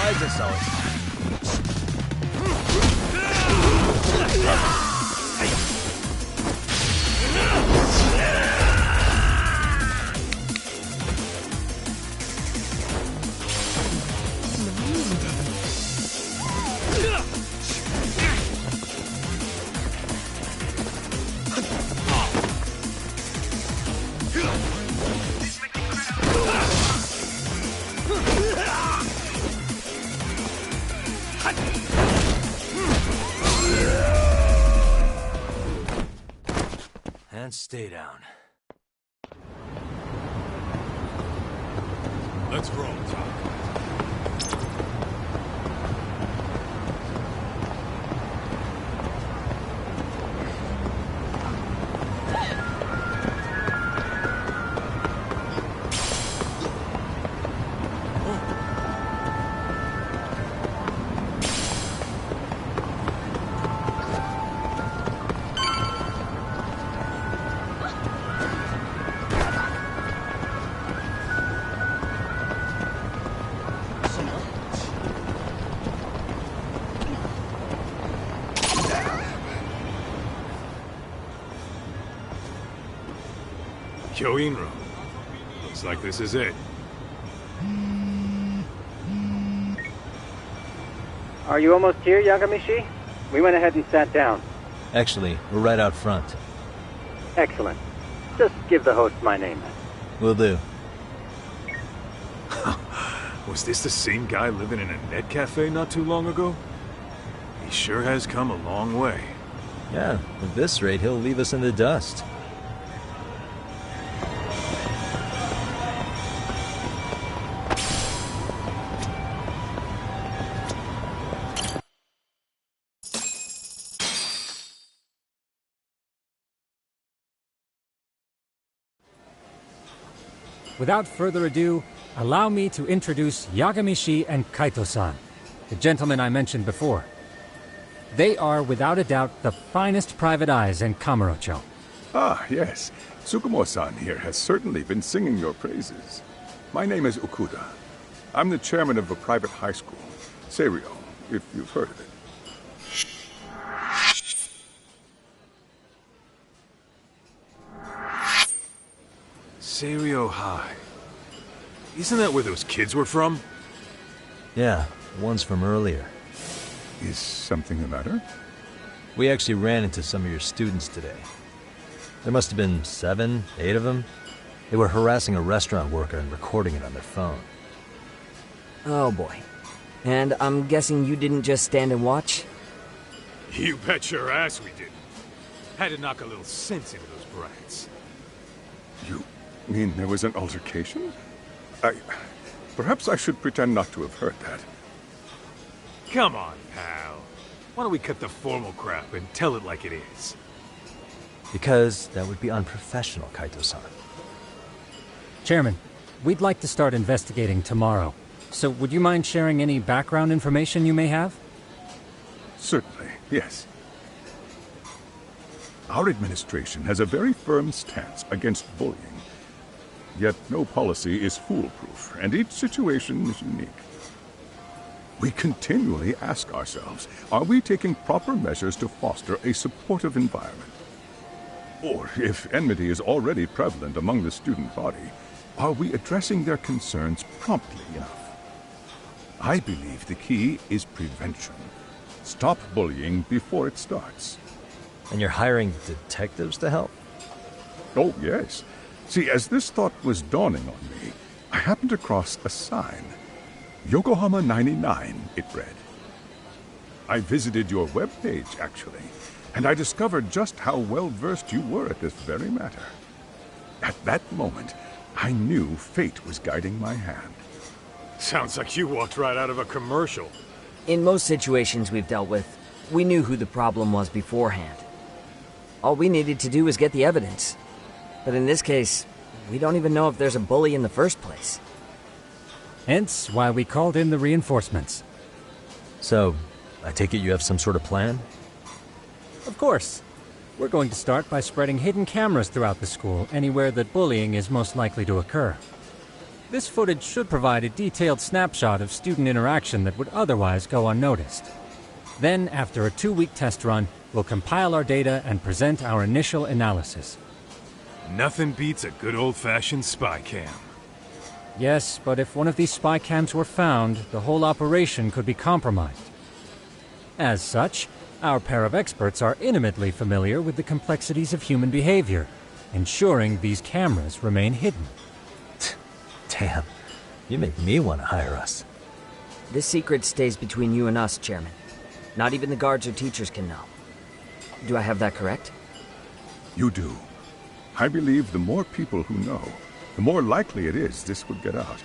guides us always. And stay down. Let's roll, Tom. Kyoinro. Looks like this is it. Are you almost here, Yagamishi? We went ahead and sat down. Actually, we're right out front. Excellent. Just give the host my name. Will do. Was this the same guy living in a net cafe not too long ago? He sure has come a long way. Yeah, at this rate, he'll leave us in the dust. Without further ado, allow me to introduce Yagamishi and Kaito-san, the gentlemen I mentioned before. They are, without a doubt, the finest private eyes in Kamurocho. Ah, yes. Tsukumo-san here has certainly been singing your praises. My name is Okuda. I'm the chairman of a private high school, Seiryo, if you've heard of it. Seiryo High. Isn't that where those kids were from? Yeah, one's from earlier. Is something the matter? We actually ran into some of your students today. There must have been 7, 8 of them. They were harassing a restaurant worker and recording it on their phone. Oh boy. And I'm guessing you didn't just stand and watch? You bet your ass we didn't. Had to knock a little sense into those brats. You mean there was an altercation? Perhaps I should pretend not to have heard that. Come on, pal. Why don't we cut the formal crap and tell it like it is? Because that would be unprofessional, Kaito-san. Chairman, we'd like to start investigating tomorrow. So would you mind sharing any background information you may have? Certainly, yes. Our administration has a very firm stance against bullying. Yet no policy is foolproof, and each situation is unique. We continually ask ourselves, are we taking proper measures to foster a supportive environment? Or, if enmity is already prevalent among the student body, are we addressing their concerns promptly enough? I believe the key is prevention. Stop bullying before it starts. And you're hiring detectives to help? Oh, yes. See, as this thought was dawning on me, I happened across a sign. Yokohama 99, it read. I visited your webpage, actually, and I discovered just how well-versed you were at this very matter. At that moment, I knew fate was guiding my hand. Sounds like you walked right out of a commercial. In most situations we've dealt with, we knew who the problem was beforehand. All we needed to do was get the evidence. But in this case, we don't even know if there's a bully in the first place. Hence why we called in the reinforcements. So, I take it you have some sort of plan? Of course. We're going to start by spreading hidden cameras throughout the school, anywhere that bullying is most likely to occur. This footage should provide a detailed snapshot of student interaction that would otherwise go unnoticed. Then, after a 2-week test run, we'll compile our data and present our initial analysis. Nothing beats a good old-fashioned spy cam. Yes, but if one of these spy cams were found, the whole operation could be compromised. As such, our pair of experts are intimately familiar with the complexities of human behavior, ensuring these cameras remain hidden. Damn, you make me want to hire us. This secret stays between you and us, Chairman. Not even the guards or teachers can know. Do I have that correct? You do. I believe the more people who know, the more likely it is this would get out.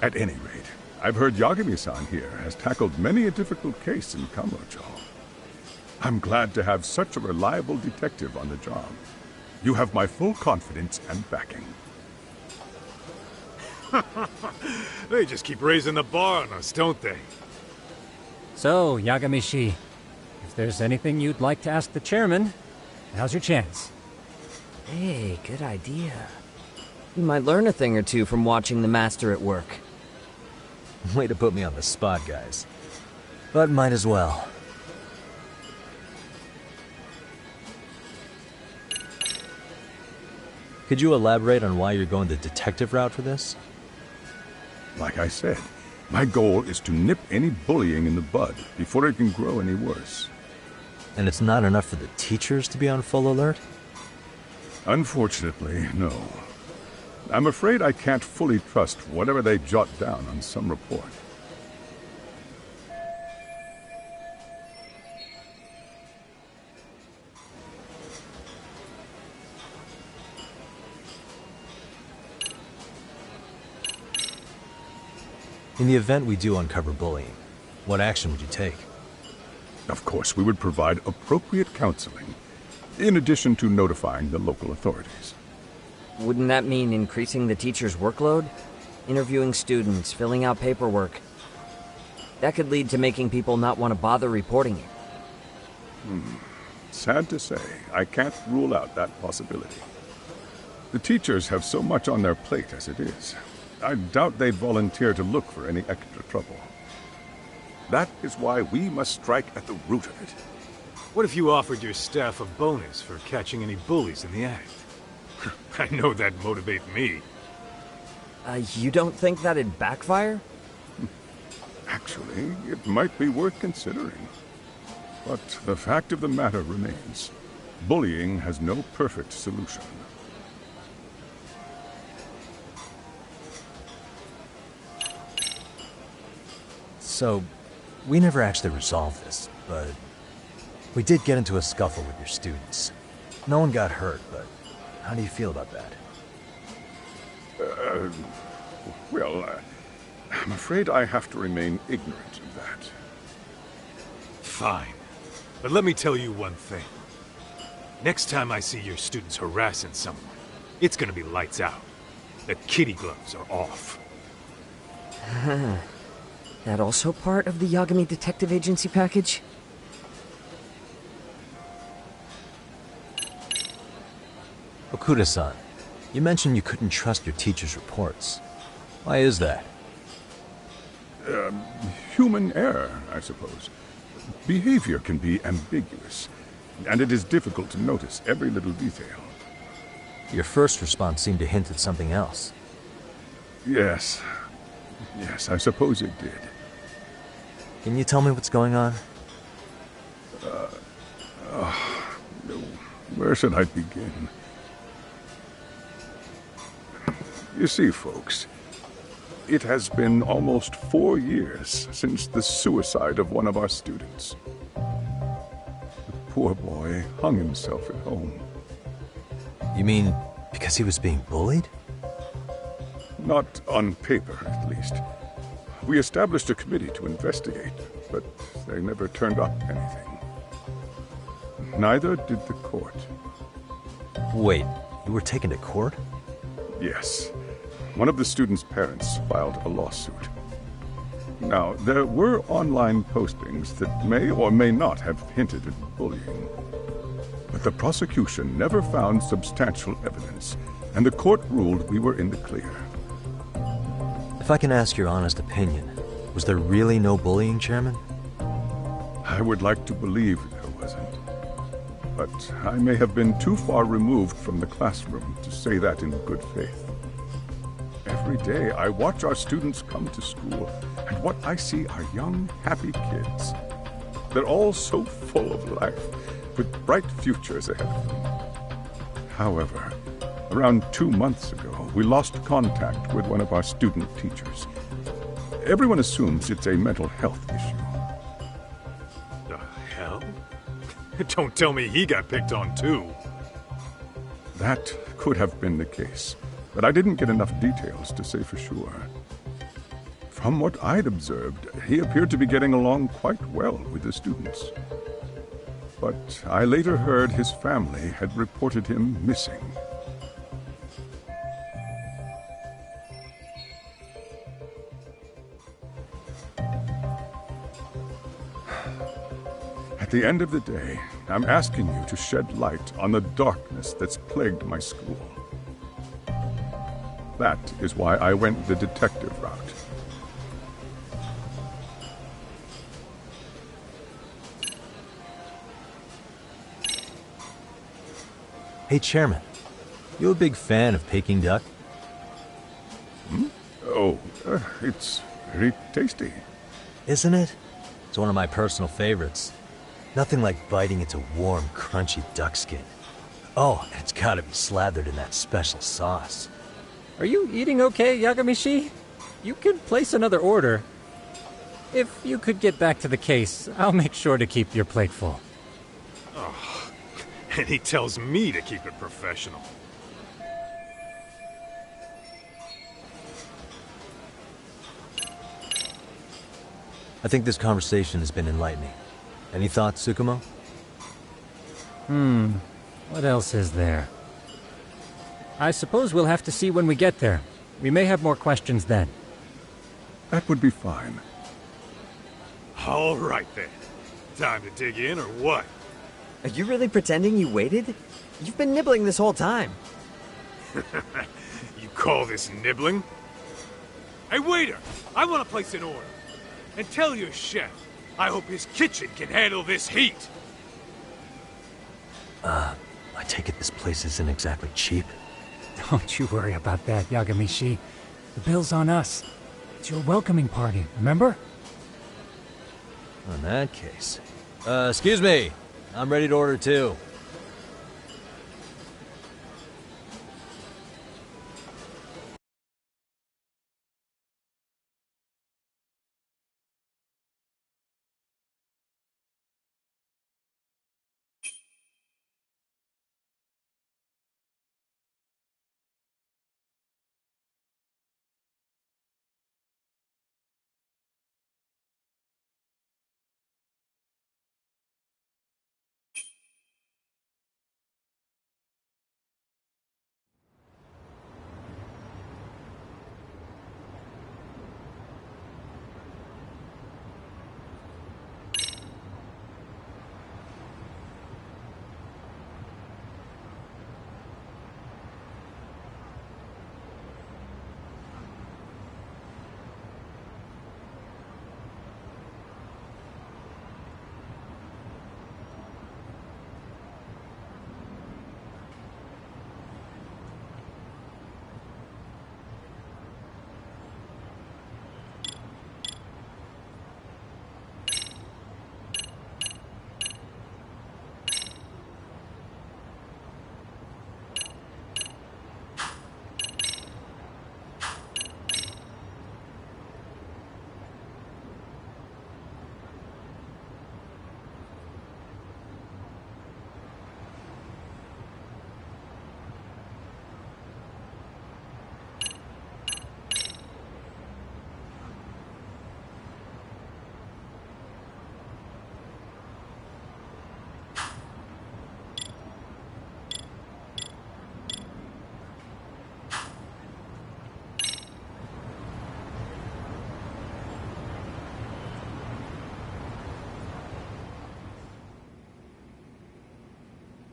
At any rate, I've heard Yagami-san here has tackled many a difficult case in Kamurocho. I'm glad to have such a reliable detective on the job. You have my full confidence and backing. They just keep raising the bar on us, don't they? So, Yagami-shi, if there's anything you'd like to ask the chairman, now's your chance. Hey, good idea. You might learn a thing or two from watching the master at work. Way to put me on the spot, guys. But might as well. Could you elaborate on why you're going the detective route for this? Like I said, my goal is to nip any bullying in the bud before it can grow any worse. And it's not enough for the teachers to be on full alert? Unfortunately, no. I'm afraid I can't fully trust whatever they jot down on some report. In the event we do uncover bullying, what action would you take? Of course, we would provide appropriate counseling, in addition to notifying the local authorities. Wouldn't that mean increasing the teacher's workload? Interviewing students, filling out paperwork. That could lead to making people not want to bother reporting it. Sad to say, I can't rule out that possibility. The teachers have so much on their plate as it is. I doubt they'd volunteer to look for any extra trouble. That is why we must strike at the root of it. What if you offered your staff a bonus for catching any bullies in the act? I know that'd motivate me. You don't think that'd backfire? Actually, it might be worth considering. But the fact of the matter remains, bullying has no perfect solution. So, we never actually resolved this, but we did get into a scuffle with your students. No one got hurt, but how do you feel about that? I'm afraid I have to remain ignorant of that. Fine. But let me tell you one thing. Next time I see your students harassing someone, it's gonna be lights out. The kitty gloves are off. That also part of the Yagami Detective Agency package? Okuda-san, you mentioned you couldn't trust your teacher's reports. Why is that? Human error, I suppose. Behavior can be ambiguous, and it is difficult to notice every little detail. Your first response seemed to hint at something else. Yes, I suppose it did. Can you tell me what's going on? Where should I begin? You see, folks, it has been almost 4 years since the suicide of one of our students. The poor boy hung himself at home. You mean because he was being bullied? Not on paper, at least. We established a committee to investigate, but they never turned up anything. Neither did the court. Wait, you were taken to court? Yes. One of the students' parents filed a lawsuit. Now, there were online postings that may or may not have hinted at bullying. But the prosecution never found substantial evidence, and the court ruled we were in the clear. If I can ask your honest opinion, was there really no bullying, Chairman? I would like to believe there wasn't. But I may have been too far removed from the classroom to say that in good faith. Every day I watch our students come to school, and what I see are young, happy kids. They're all so full of life, with bright futures ahead of them. However, around 2 months ago, we lost contact with one of our student teachers. Everyone assumes it's a mental health issue. The hell? Don't tell me he got picked on too. That could have been the case, but I didn't get enough details to say for sure. From what I'd observed, he appeared to be getting along quite well with the students. But I later heard his family had reported him missing. At the end of the day, I'm asking you to shed light on the darkness that's plagued my school. That is why I went the detective route. Hey, Chairman, you a big fan of Peking duck? Oh, it's very tasty. Isn't it? It's one of my personal favorites. Nothing like biting into warm, crunchy duck skin. Oh, and it's gotta be slathered in that special sauce. Are you eating okay, Yagamishi? You could place another order. If you could get back to the case, I'll make sure to keep your plate full. And he tells me to keep it professional. I think this conversation has been enlightening. Any thoughts, Tsukumo? What else is there? I suppose we'll have to see when we get there. We may have more questions then. That would be fine. All right then. Time to dig in or what? Are you really pretending you waited? You've been nibbling this whole time. You call this nibbling? Hey waiter, I want to place an order. And tell your chef, I hope his kitchen can handle this heat. I take it this place isn't exactly cheap. Don't you worry about that, Yagamishi. The bill's on us. It's your welcoming party, remember? In that case. Excuse me. I'm ready to order too.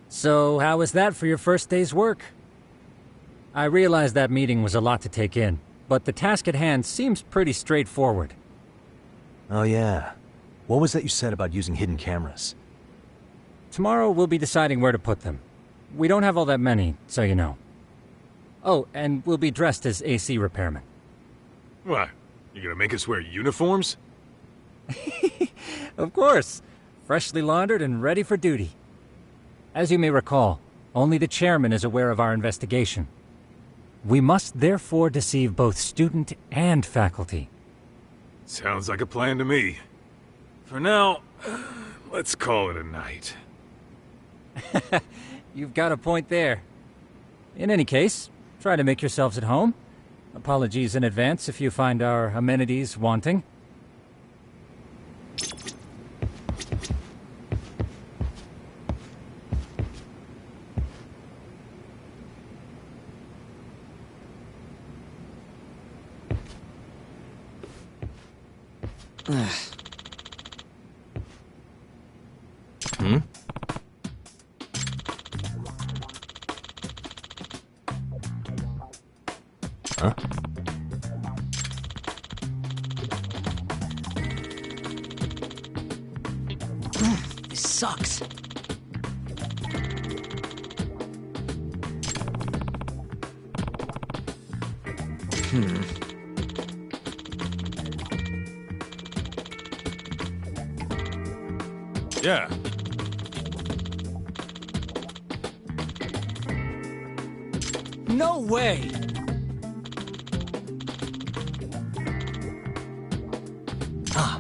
So, how was that for your first day's work? I realize that meeting was a lot to take in, but the task at hand seems pretty straightforward. Oh yeah. What was that you said about using hidden cameras? Tomorrow we'll be deciding where to put them. We don't have all that many, so you know. Oh, and we'll be dressed as AC repairmen. What? You gonna make us wear uniforms? Of course. Freshly laundered and ready for duty. As you may recall, only the chairman is aware of our investigation. We must therefore deceive both student and faculty. Sounds like a plan to me. For now, let's call it a night. You've got a point there. In any case, try to make yourselves at home. Apologies in advance if you find our amenities wanting. Hmm? Huh? This sucks. Yeah. No way! Ah.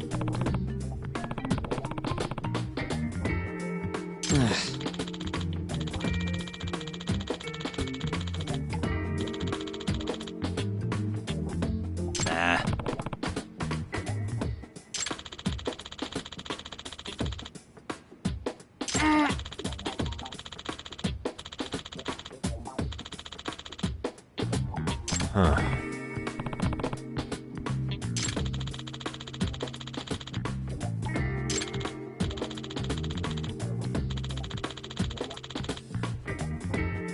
Nah. Huh.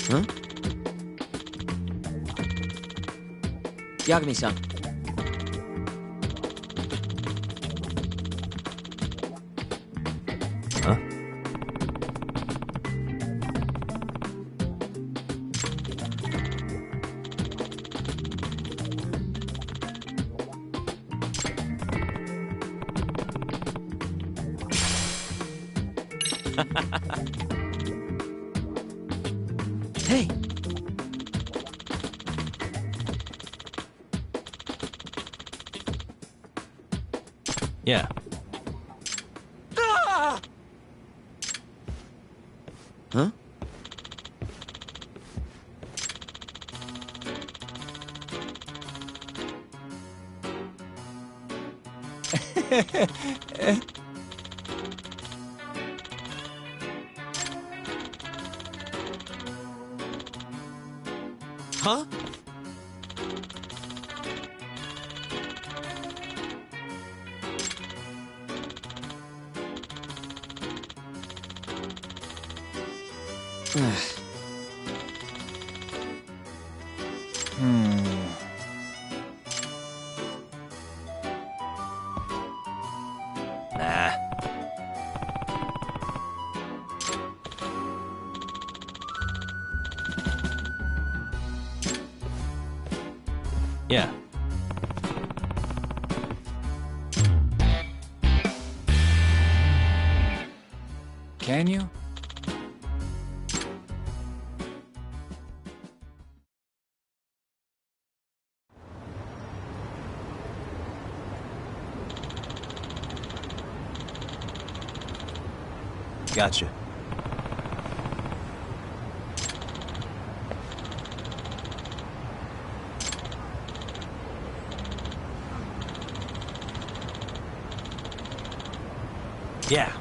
Huh? Yagami-san. Huh? Hey! Yeah. Huh? Huh? Nah. Yeah. Can you? Gotcha. Yeah.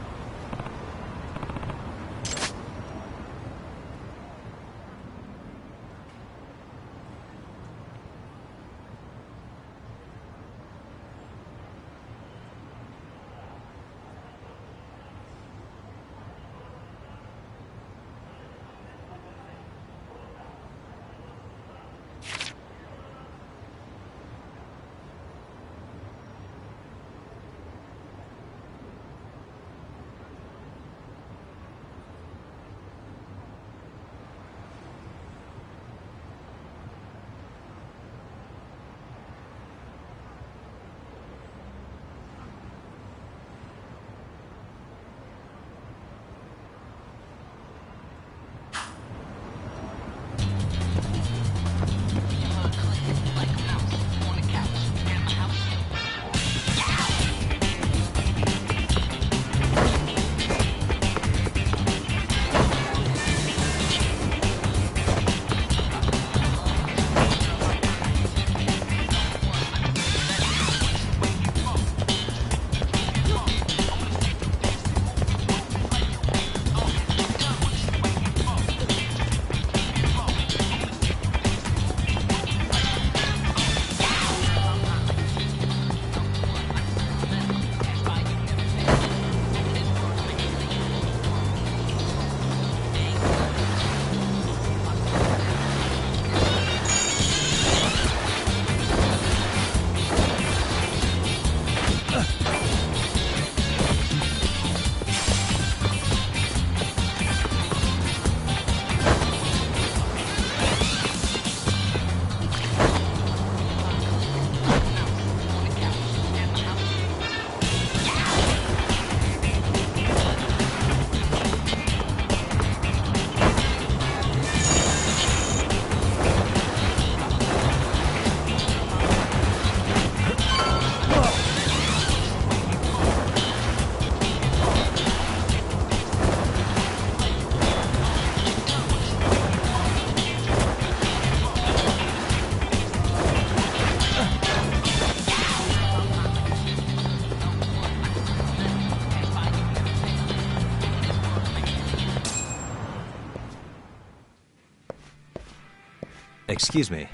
excuse me.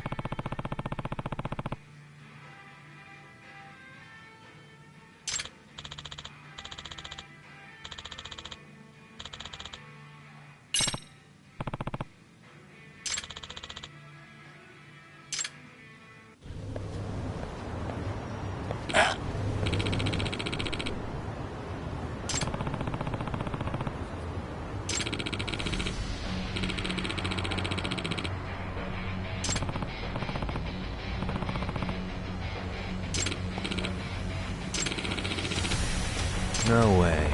No way.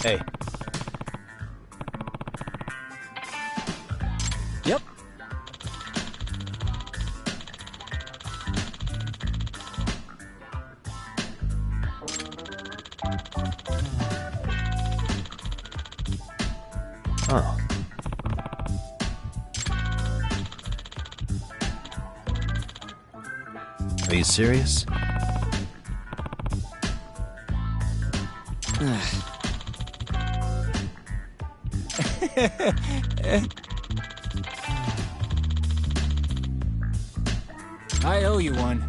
Hey. Yep. Oh. Are you serious? I owe you one.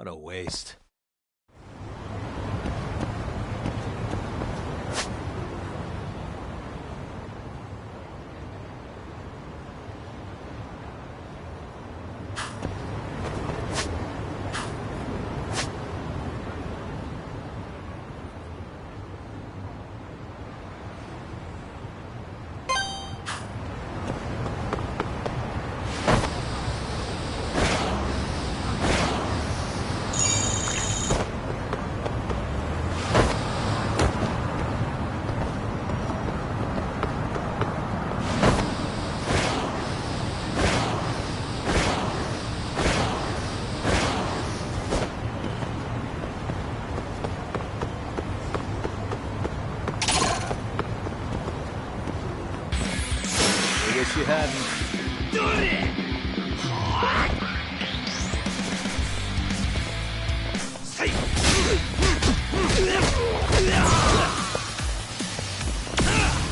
What a waste. Wish you hadn't.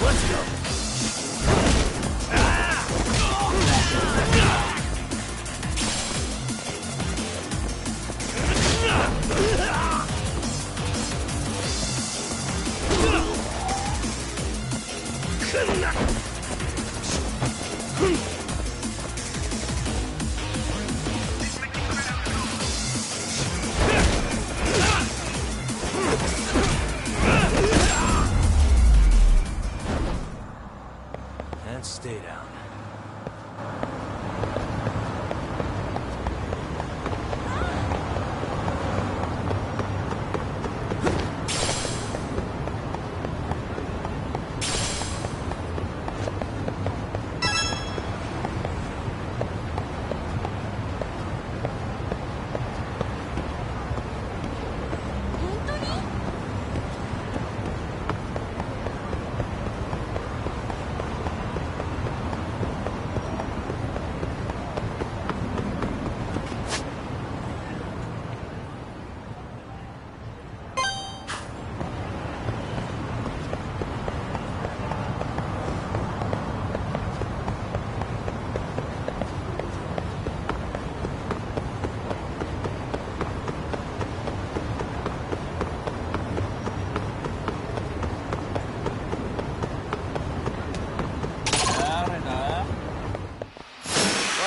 Let's go. And stay down.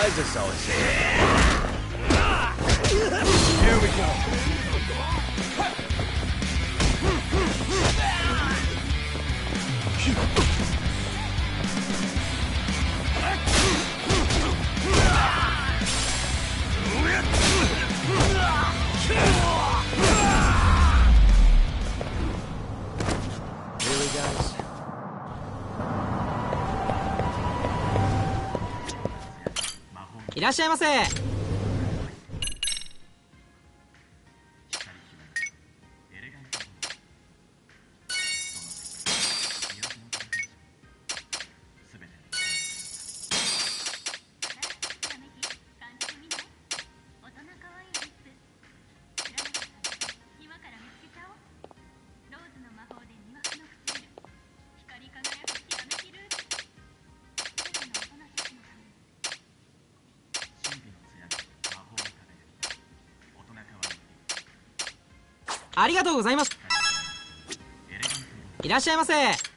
Why is this always so Here we go. Really, guys?いらっしゃいませ。ありがとうございます。いらっしゃいませ。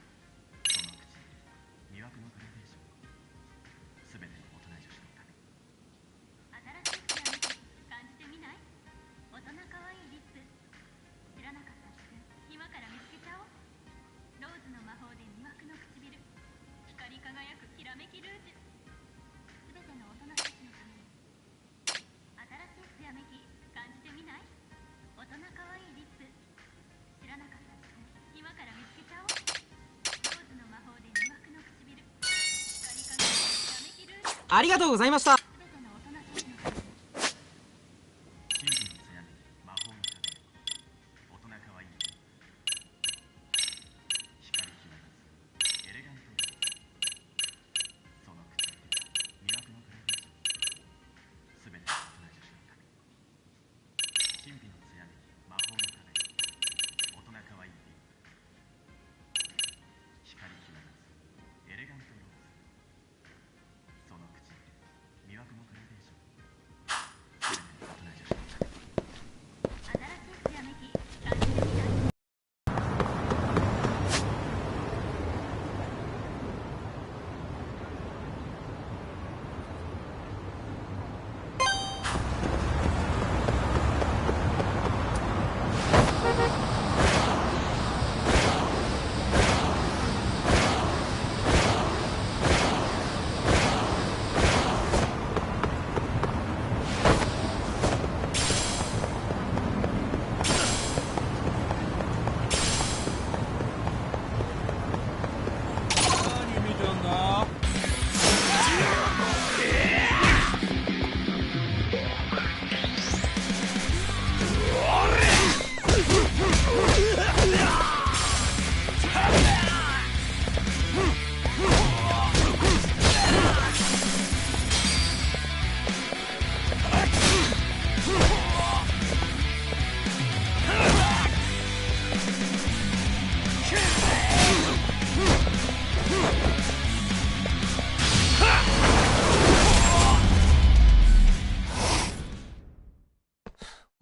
ありがとうございました。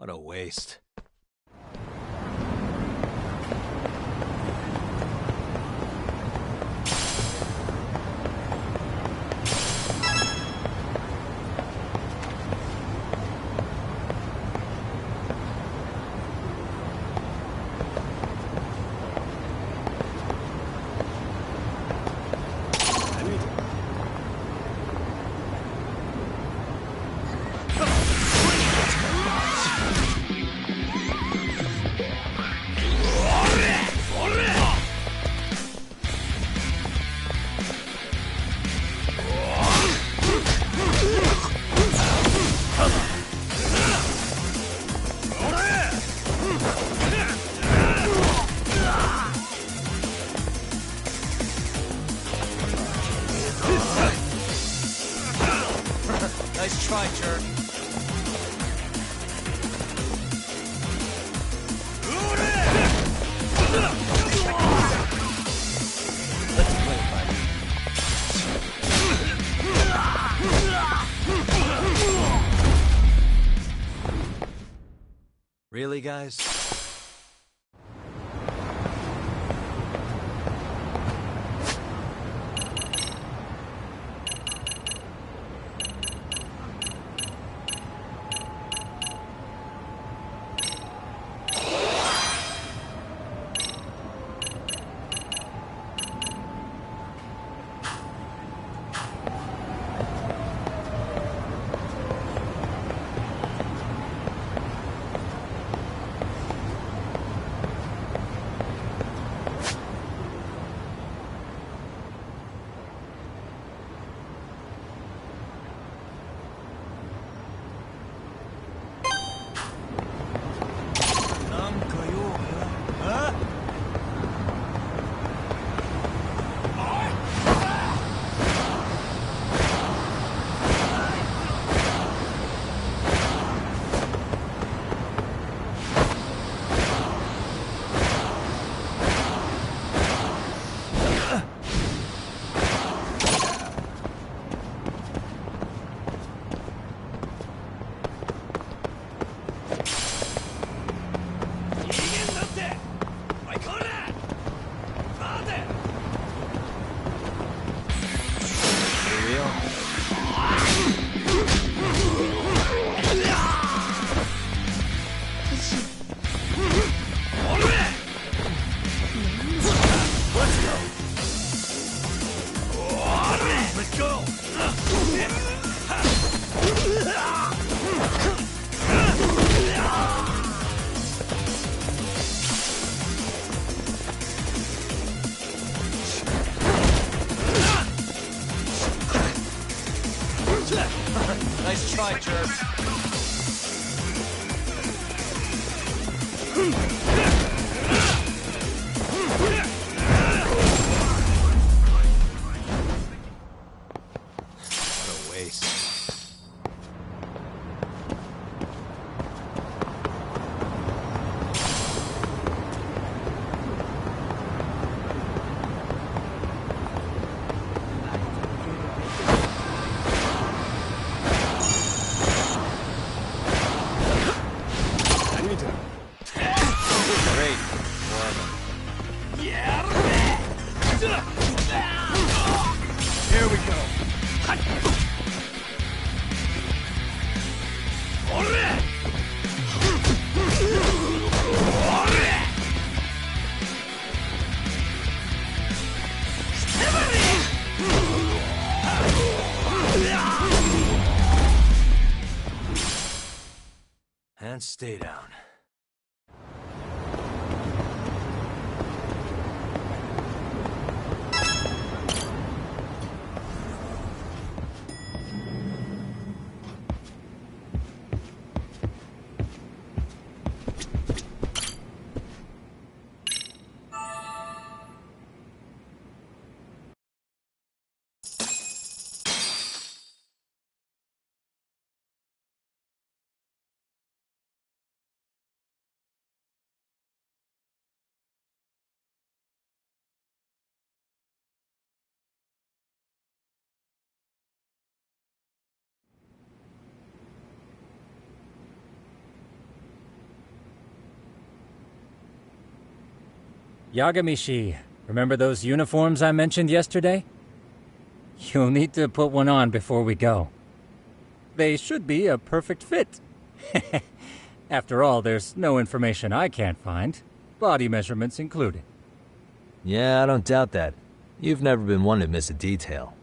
What a waste. Nice try, jerk. Let's play, buddy. Really, guys? Nice try, jerk. What a waste. Great. More of them. Here we go. And stay down. Yagamishi, remember those uniforms I mentioned yesterday? You'll need to put one on before we go. They should be a perfect fit. After all, there's no information I can't find, body measurements included. Yeah, I don't doubt that. You've never been one to miss a detail.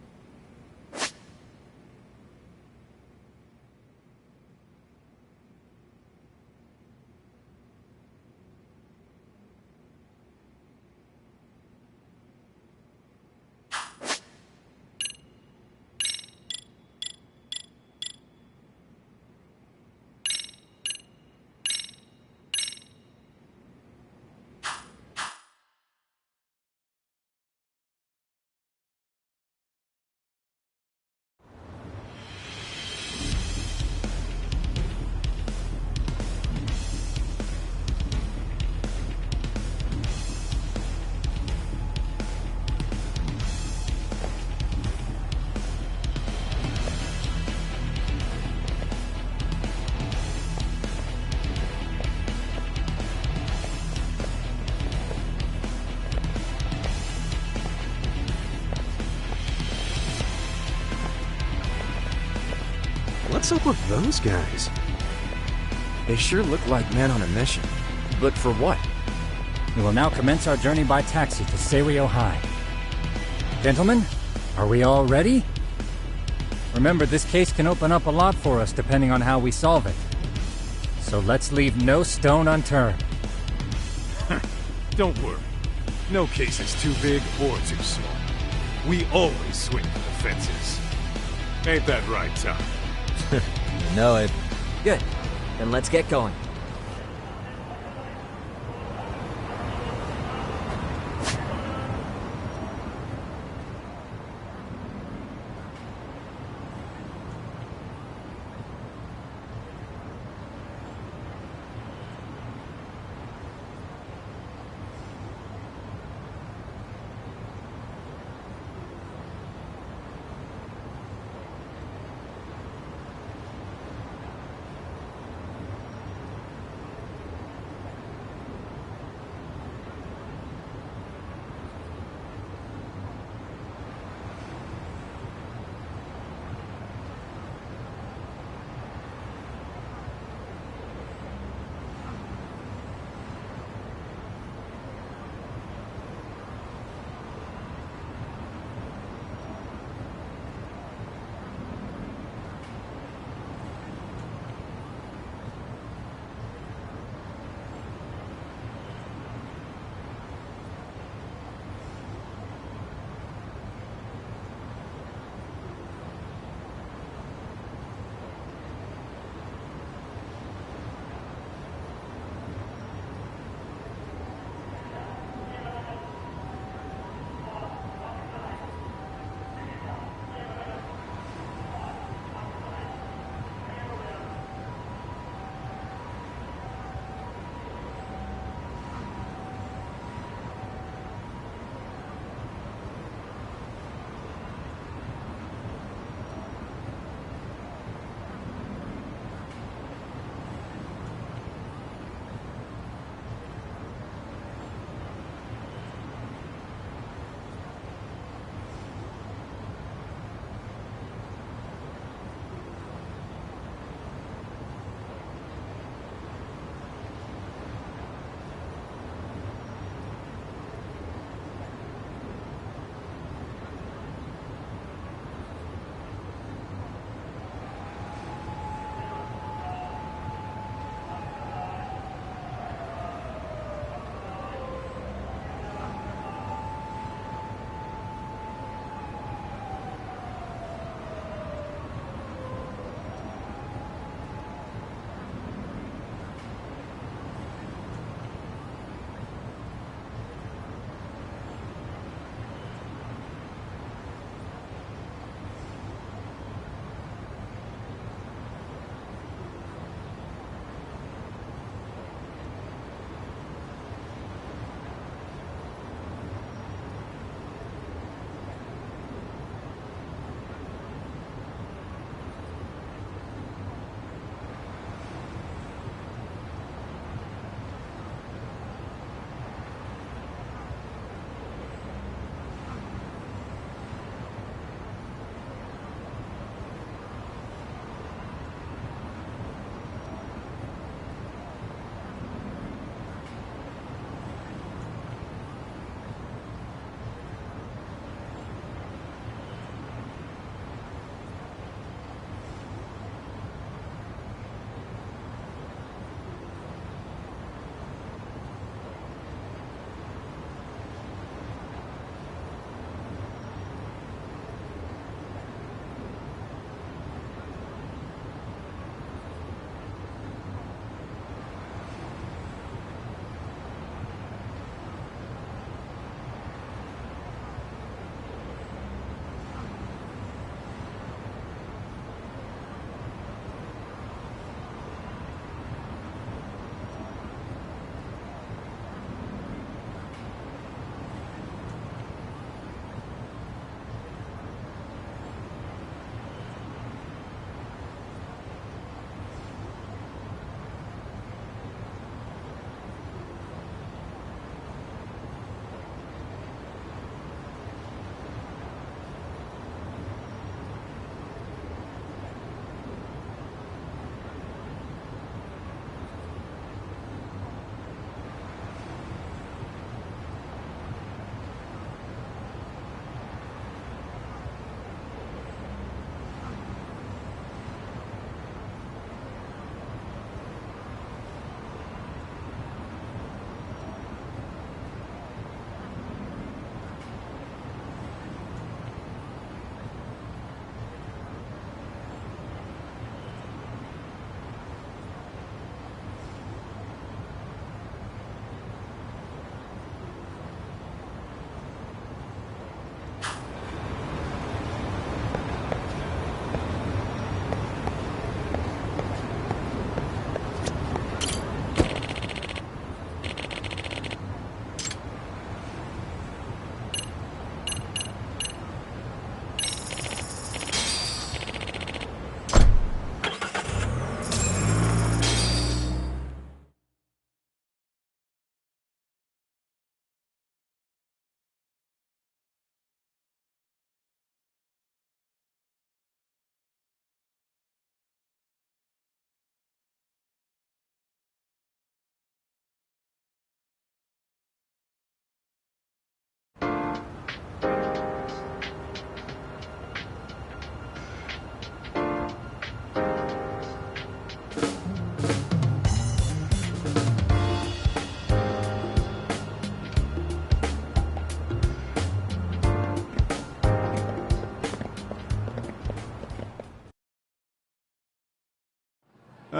What's up with those guys? They sure look like men on a mission. But for what? We will now commence our journey by taxi to Seiryo High. Gentlemen, are we all ready? Remember, this case can open up a lot for us depending on how we solve it. So let's leave no stone unturned. Don't worry. No case is too big or too small. We always swing for the fences. Ain't that right, Tom? You know it. Good. Then let's get going.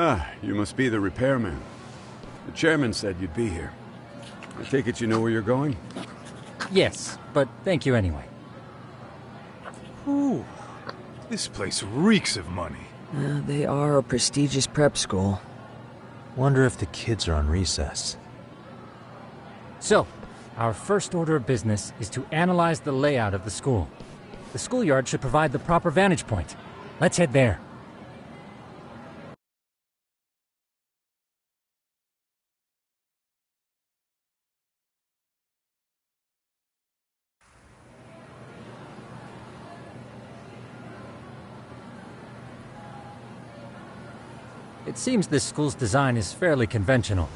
Ah, you must be the repairman. The chairman said you'd be here. I take it you know where you're going? Yes, but thank you anyway. Ooh, this place reeks of money. They are a prestigious prep school. Wonder if the kids are on recess. So, our first order of business is to analyze the layout of the school. The schoolyard should provide the proper vantage point. Let's head there. It seems this school's design is fairly conventional.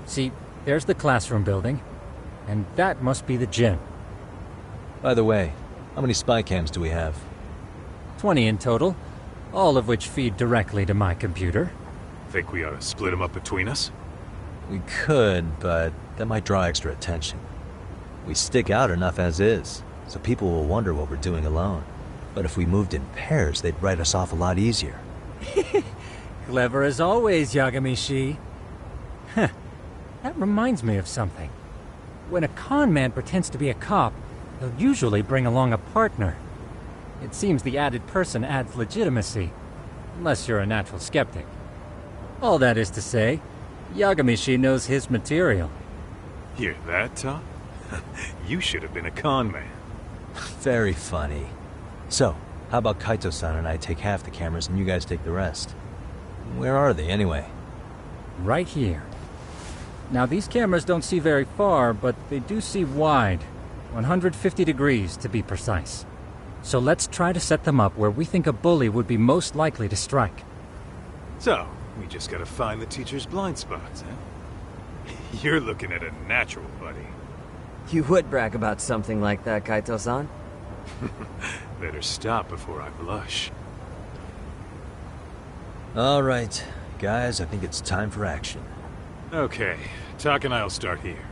See, there's the classroom building, and that must be the gym. By the way, how many spy cams do we have? 20 in total, all of which feed directly to my computer. Think we ought to split them up between us? We could, but that might draw extra attention. We stick out enough as is, so people will wonder what we're doing alone. But if we moved in pairs, they'd write us off a lot easier. Clever as always, Yagami-shi. Huh. That reminds me of something. When a con man pretends to be a cop, he'll usually bring along a partner. It seems the added person adds legitimacy, unless you're a natural skeptic. All that is to say, Yagami-shi knows his material. Hear that, Tom? You should have been a con man. Very funny. So, how about Kaito-san and I take half the cameras and you guys take the rest? Where are they, anyway? Right here. Now, these cameras don't see very far, but they do see wide. 150 degrees, to be precise. So let's try to set them up where we think a bully would be most likely to strike. So, we just gotta find the teacher's blind spots, huh? You're looking at a natural, buddy. You would brag about something like that, Kaito-san. Better stop before I blush. All right, guys, I think it's time for action. Okay, Tak and I'll start here.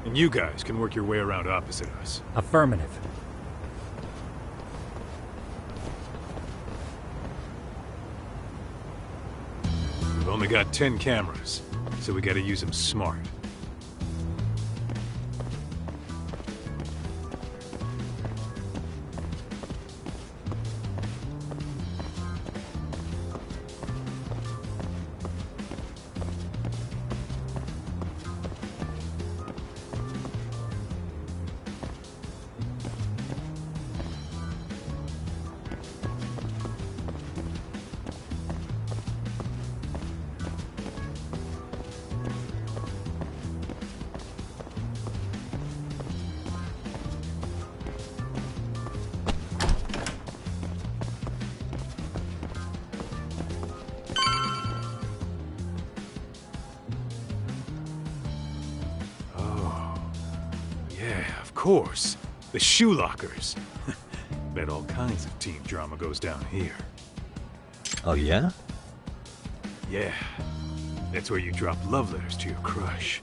And you guys can work your way around opposite us. Affirmative. We've only got 10 cameras, so we gotta use them smart. Of course. The shoe lockers. Bet all kinds of teen drama goes down here. Oh, yeah? Yeah. That's where you drop love letters to your crush.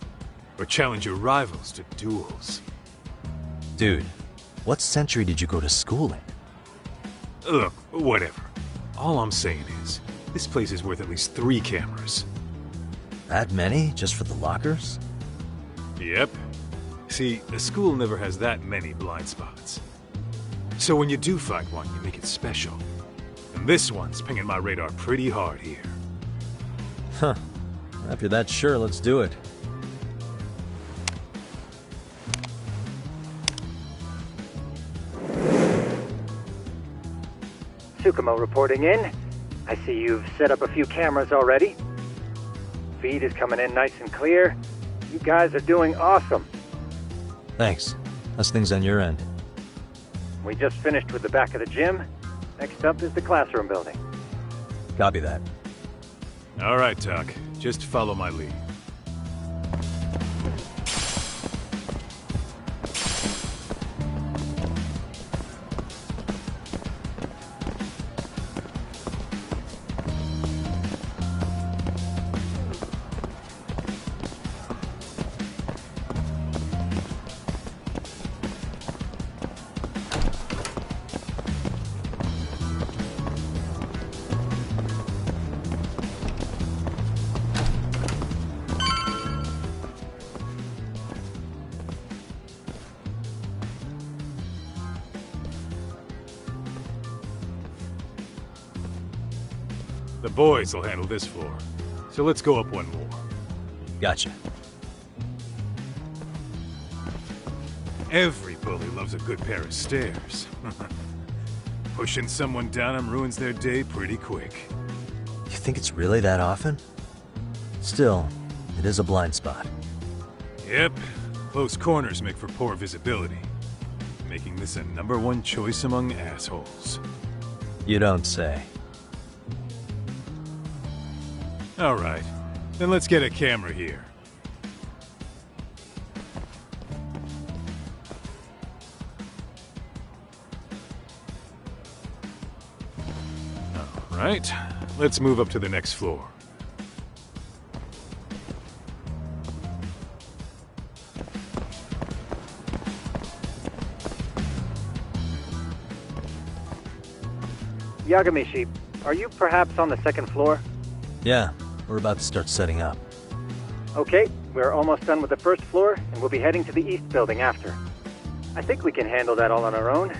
Or challenge your rivals to duels. Dude, what century did you go to school in? Look, whatever. All I'm saying is, this place is worth at least 3 cameras. That many? Just for the lockers? Yep. See, a school never has that many blind spots. So when you do find one, you make it special. And this one's pinging my radar pretty hard here. Huh. After that, sure, let's do it. Tsukumo reporting in. I see you've set up a few cameras already. Feed is coming in nice and clear. You guys are doing awesome. Thanks. How's things on your end? We just finished with the back of the gym. Next up is the classroom building. Copy that. All right, Tak. Just follow my lead. The boys will handle this floor. So let's go up one more. Gotcha. Every bully loves a good pair of stairs. Pushing someone down them ruins their day pretty quick. You think it's really that often? Still, it is a blind spot. Yep, close corners make for poor visibility, making this a #1 choice among assholes. You don't say. All right, then let's get a camera here. All right, let's move up to the next floor. Yagamishi, are you perhaps on the second floor? Yeah, we're about to start setting up. Okay, we're almost done with the first floor, and we'll be heading to the east building after. I think we can handle that all on our own.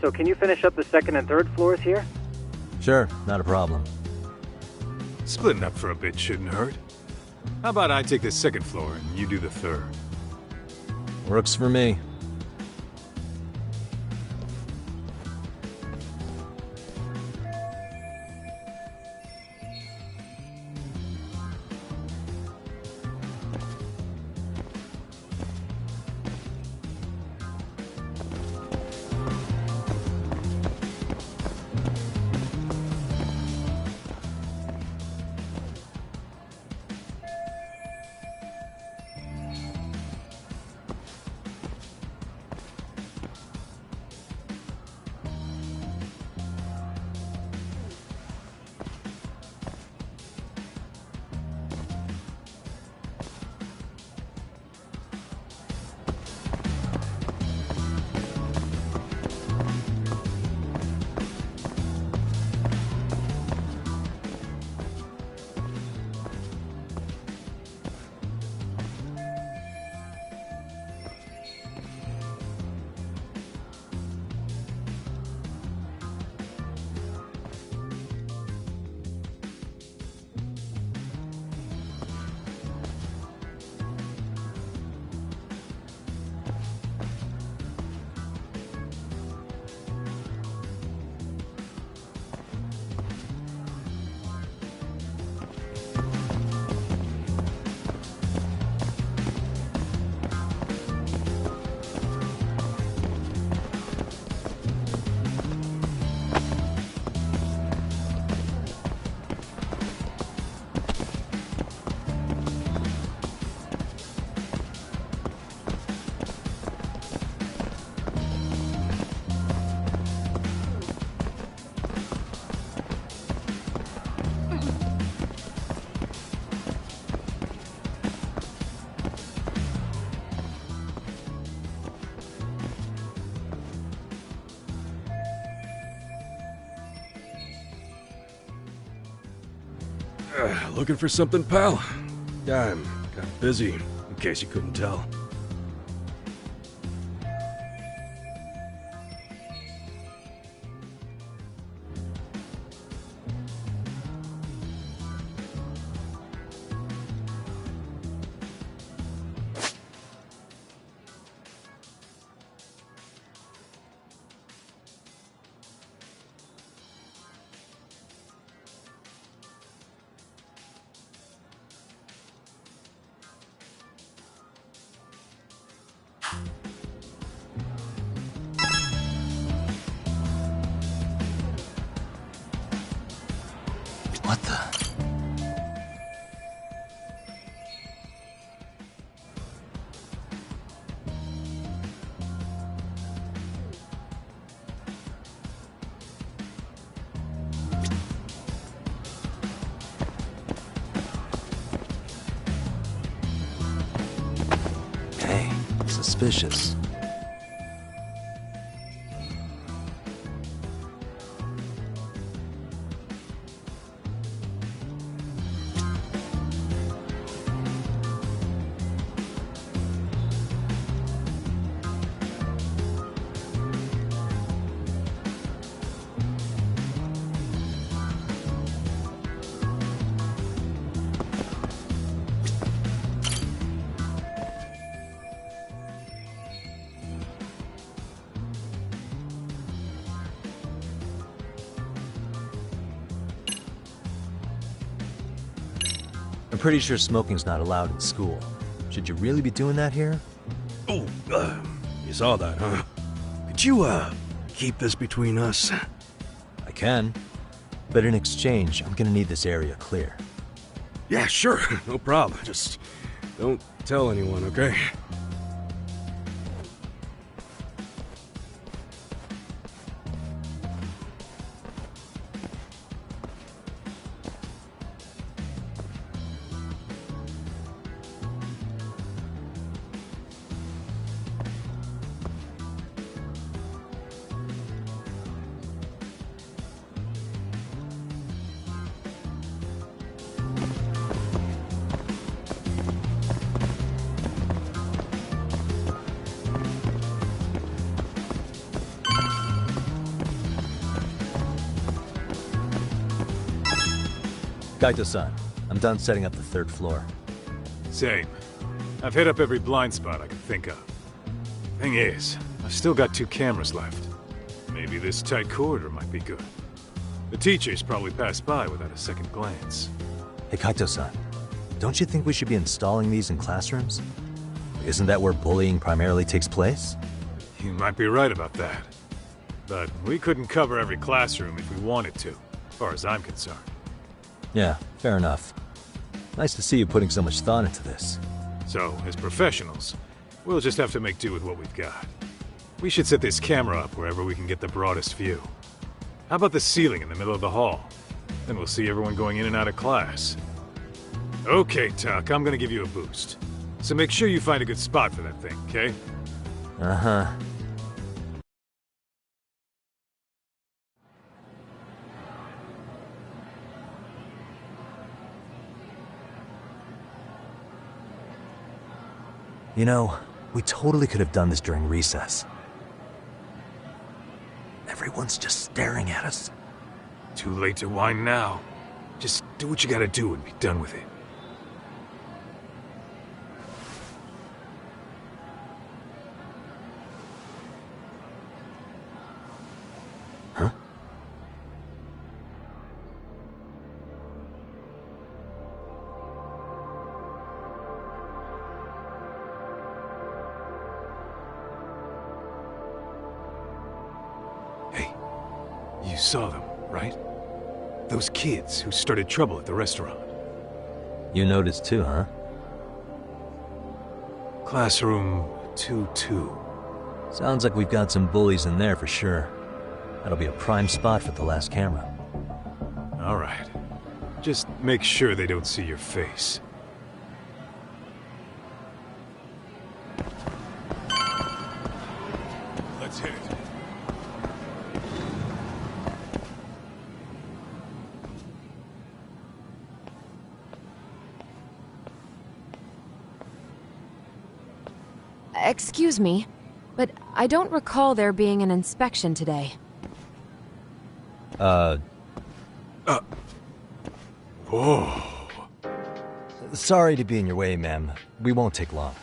So can you finish up the second and third floors here? Sure, not a problem. Splitting up for a bit shouldn't hurt. How about I take the second floor and you do the third? Works for me. Looking for something, pal? I'm kind of busy, in case you couldn't tell. What the? Hey, suspicious. I'm pretty sure smoking's not allowed in school. Should you really be doing that here? Oh, you saw that, huh? Could you, keep this between us? I can. But in exchange, I'm gonna need this area clear. Yeah, sure. No problem. Just don't tell anyone, okay? Kaito-san, I'm done setting up the 3rd floor. Same. I've hit up every blind spot I can think of. Thing is, I've still got 2 cameras left. Maybe this tight corridor might be good. The teachers probably passed by without a second glance. Hey Kaito-san, don't you think we should be installing these in classrooms? Isn't that where bullying primarily takes place? You might be right about that. But we couldn't cover every classroom if we wanted to, as far as I'm concerned. Yeah, fair enough. Nice to see you putting so much thought into this. So, as professionals, we'll just have to make do with what we've got. We should set this camera up wherever we can get the broadest view. How about the ceiling in the middle of the hall? Then we'll see everyone going in and out of class. Okay, Tuck, I'm gonna give you a boost. So make sure you find a good spot for that thing, okay? Uh-huh. You know, we totally could have done this during recess. Everyone's just staring at us. Too late to whine now. Just do what you gotta do and be done with it. Huh? Hey, you saw them, right? Those kids who started trouble at the restaurant. You noticed too, huh? Classroom 2-2. Sounds like we've got some bullies in there for sure. That'll be a prime spot for the last camera. All right. Just make sure they don't see your face. Let's hit it. Excuse me, but I don't recall there being an inspection today. Whoa. Sorry to be in your way, ma'am. We won't take long.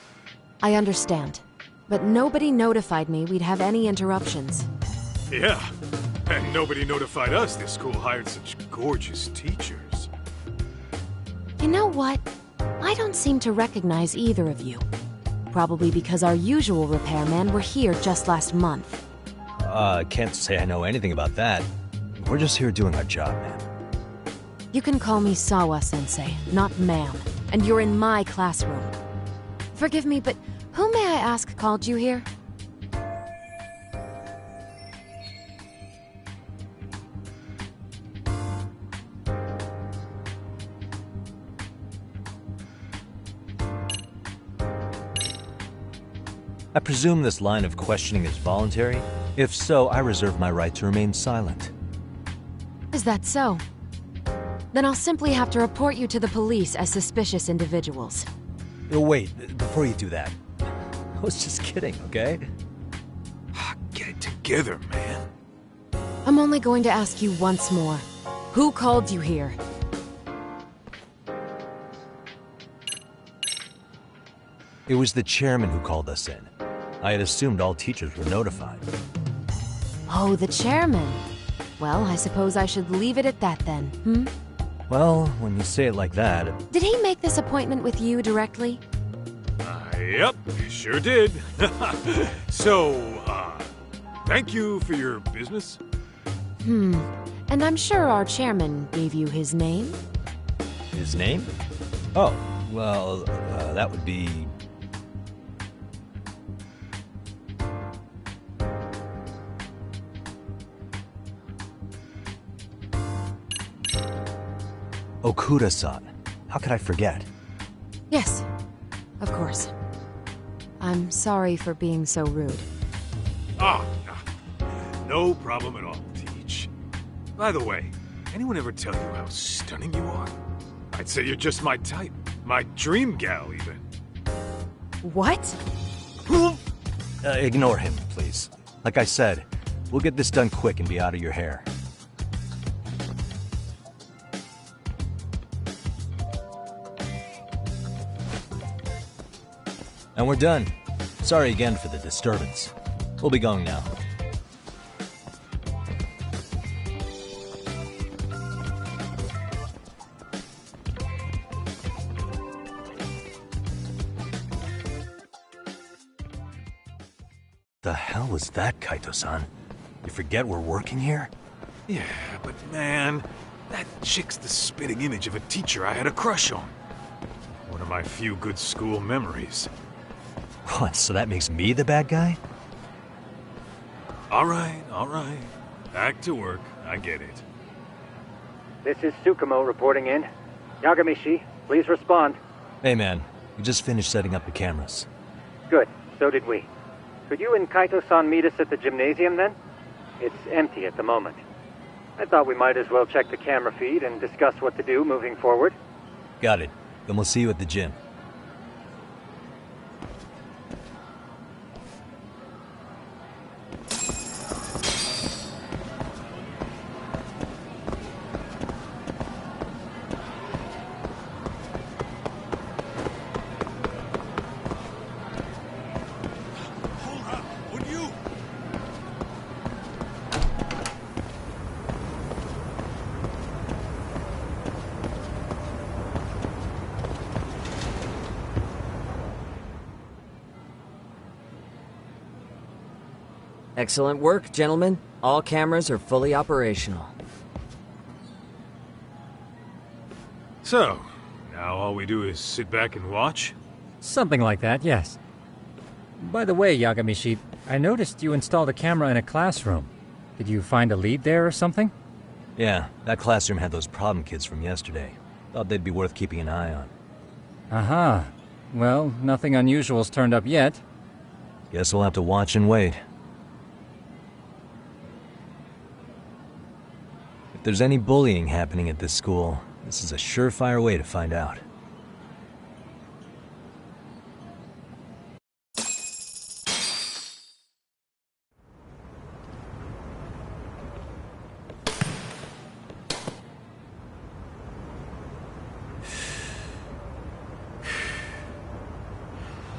I understand, but nobody notified me we'd have any interruptions. Yeah, and nobody notified us this school hired such gorgeous teachers. You know what? I don't seem to recognize either of you. Probably because our usual repairmen were here just last month. Can't say I know anything about that. We're just here doing our job, ma'am. You can call me Sawa-sensei, not ma'am, and you're in my classroom. Forgive me, but who may I ask called you here? I presume this line of questioning is voluntary? If so, I reserve my right to remain silent. Is that so? Then I'll simply have to report you to the police as suspicious individuals. Wait, before you do that, I was just kidding, okay? Get it together, man. I'm only going to ask you once more. Who called you here? It was the chairman who called us in. I had assumed all teachers were notified. Oh, the chairman. Well, I suppose I should leave it at that then, hmm? Well, when you say it like that... Did he make this appointment with you directly? Yep, sure did. So, thank you for your business. And I'm sure our chairman gave you his name? His name? Oh, well, that would be... Okuda-san. How could I forget? Yes, of course. I'm sorry for being so rude. No problem at all, Teach. By the way, anyone ever tell you how stunning you are? I'd say you're just my type. My dream gal, even. What? Ignore him, please. Like I said, we'll get this done quick and be out of your hair. And we're done. Sorry again for the disturbance. We'll be going now. The hell was that, Kaito-san? You forget we're working here? Yeah, but man, that chick's the spitting image of a teacher I had a crush on. One of my few good school memories. What, so that makes me the bad guy? All right. Back to work. I get it. This is Tsukumo reporting in. Yagamishi, please respond. Hey man, we just finished setting up the cameras. Good, so did we. Could you and Kaito-san meet us at the gymnasium then? It's empty at the moment. I thought we might as well check the camera feed and discuss what to do moving forward. Got it. Then we'll see you at the gym. Excellent work, gentlemen. All cameras are fully operational. So, now all we do is sit back and watch? Something like that, yes. By the way, Yagamishi, I noticed you installed a camera in a classroom. Did you find a lead there or something? Yeah, that classroom had those problem kids from yesterday. Thought they'd be worth keeping an eye on. Aha. Well, nothing unusual's turned up yet. Guess we'll have to watch and wait. If there's any bullying happening at this school, this is a surefire way to find out.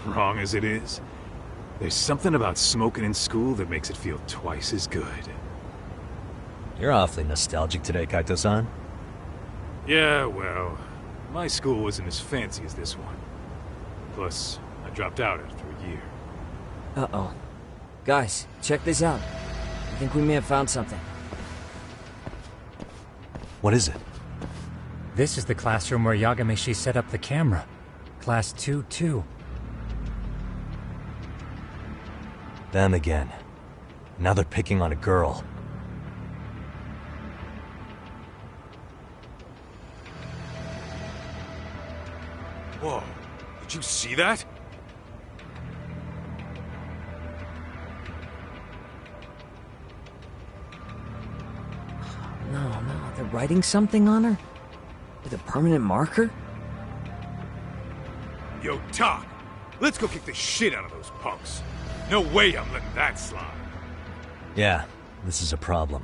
Wrong as it is, there's something about smoking in school that makes it feel twice as good. You're awfully nostalgic today, Kaito-san. Yeah, well, my school wasn't as fancy as this one. Plus, I dropped out after a year. Uh-oh. Guys, check this out. I think we may have found something. What is it? This is the classroom where Yagamishi set up the camera. Class 2-2. Them again. Now they're picking on a girl. Whoa, did you see that? No, they're writing something on her? With a permanent marker? Yo, Talk, let's go kick the shit out of those punks. No way I'm letting that slide. Yeah, this is a problem.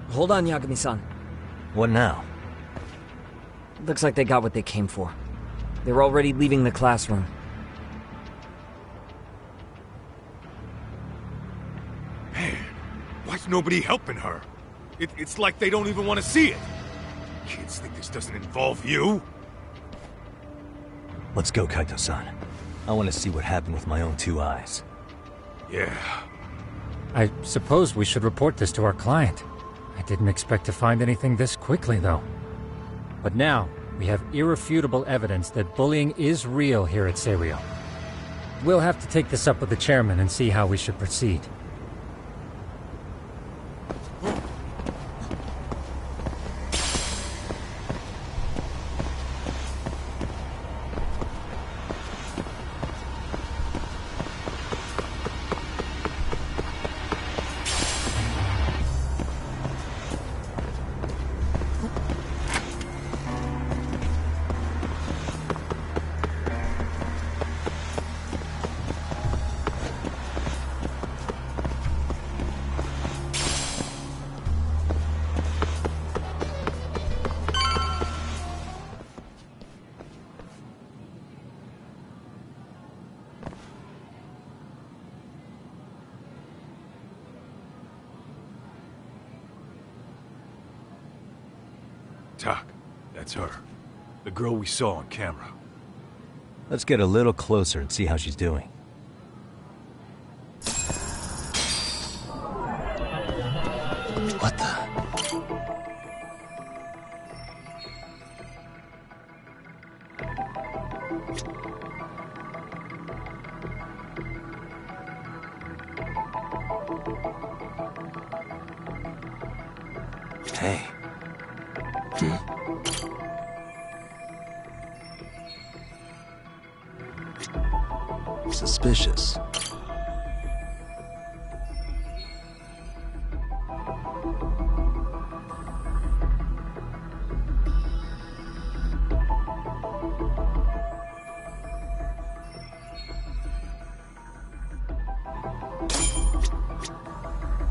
Hold on, Yagami-san. What now? Looks like they got what they came for. They're already leaving the classroom. Man, why's nobody helping her? It's like they don't even want to see it. Kids think this doesn't involve you? Let's go, Kaito-san. I want to see what happened with my own 2 eyes. Yeah. I suppose we should report this to our client. I didn't expect to find anything this quickly, though. But now, we have irrefutable evidence that bullying is real here at Serio. We'll have to take this up with the chairman and see how we should proceed. Tak, that's her. The girl we saw on camera. Let's get a little closer and see how she's doing. What the? Hey. Suspicious.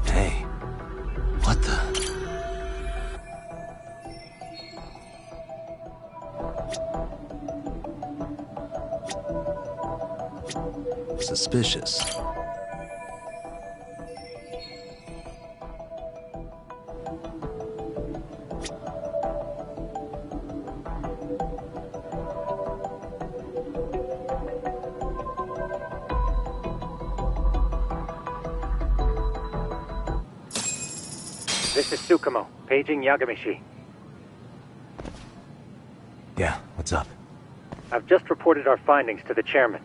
Hey, what the? Suspicious. This is Tsukumo, paging Yagamishi. Yeah, what's up? I've just reported our findings to the chairman.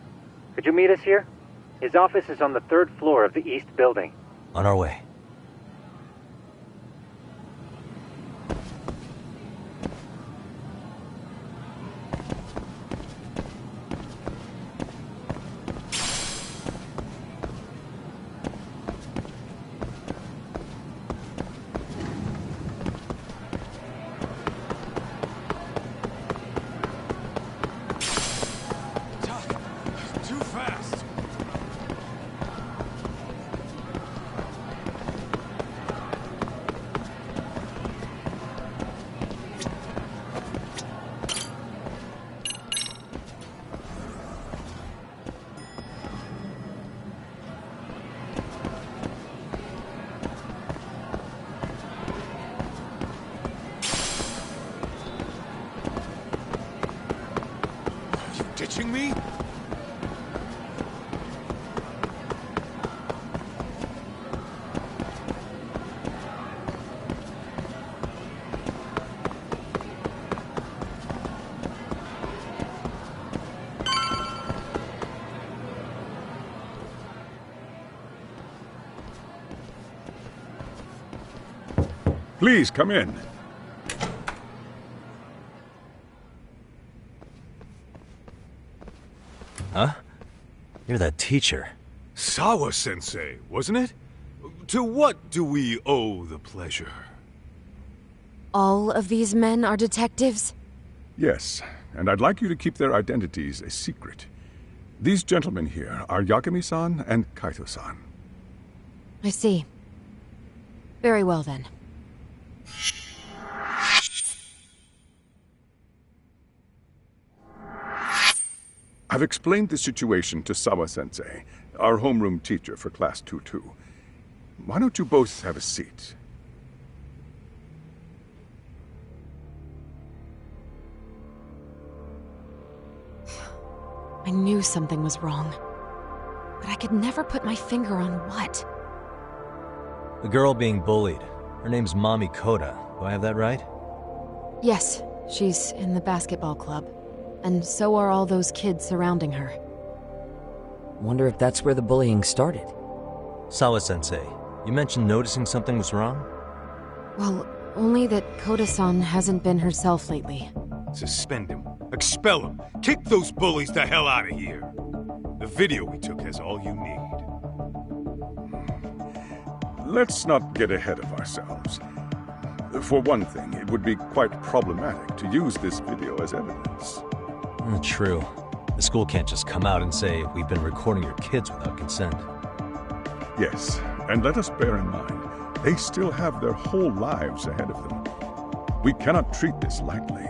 Could you meet us here? His office is on the 3rd floor of the East Building. On our way. Too fast! You ditching me? Please, come in. Huh? You're that teacher. Sawa-sensei, wasn't it? To what do we owe the pleasure? All of these men are detectives? Yes, and I'd like you to keep their identities a secret. These gentlemen here are Yagami-san and Kaito-san. I see. Very well, then. I've explained the situation to Sawa-sensei, our homeroom teacher for Class 2-2. Why don't you both have a seat? I knew something was wrong. But I could never put my finger on what. The girl being bullied. Her name's Mommy Koda. Do I have that right? Yes, she's in the basketball club. And so are all those kids surrounding her. Wonder if that's where the bullying started. Sawa-sensei, you mentioned noticing something was wrong? Well, only that Koda-san hasn't been herself lately. Suspend him. Expel him. Kick those bullies the hell out of here. The video we took has all you need. Let's not get ahead of ourselves. For one thing, it would be quite problematic to use this video as evidence. True. The school can't just come out and say, we've been recording your kids without consent. Yes, and let us bear in mind, they still have their whole lives ahead of them. We cannot treat this lightly.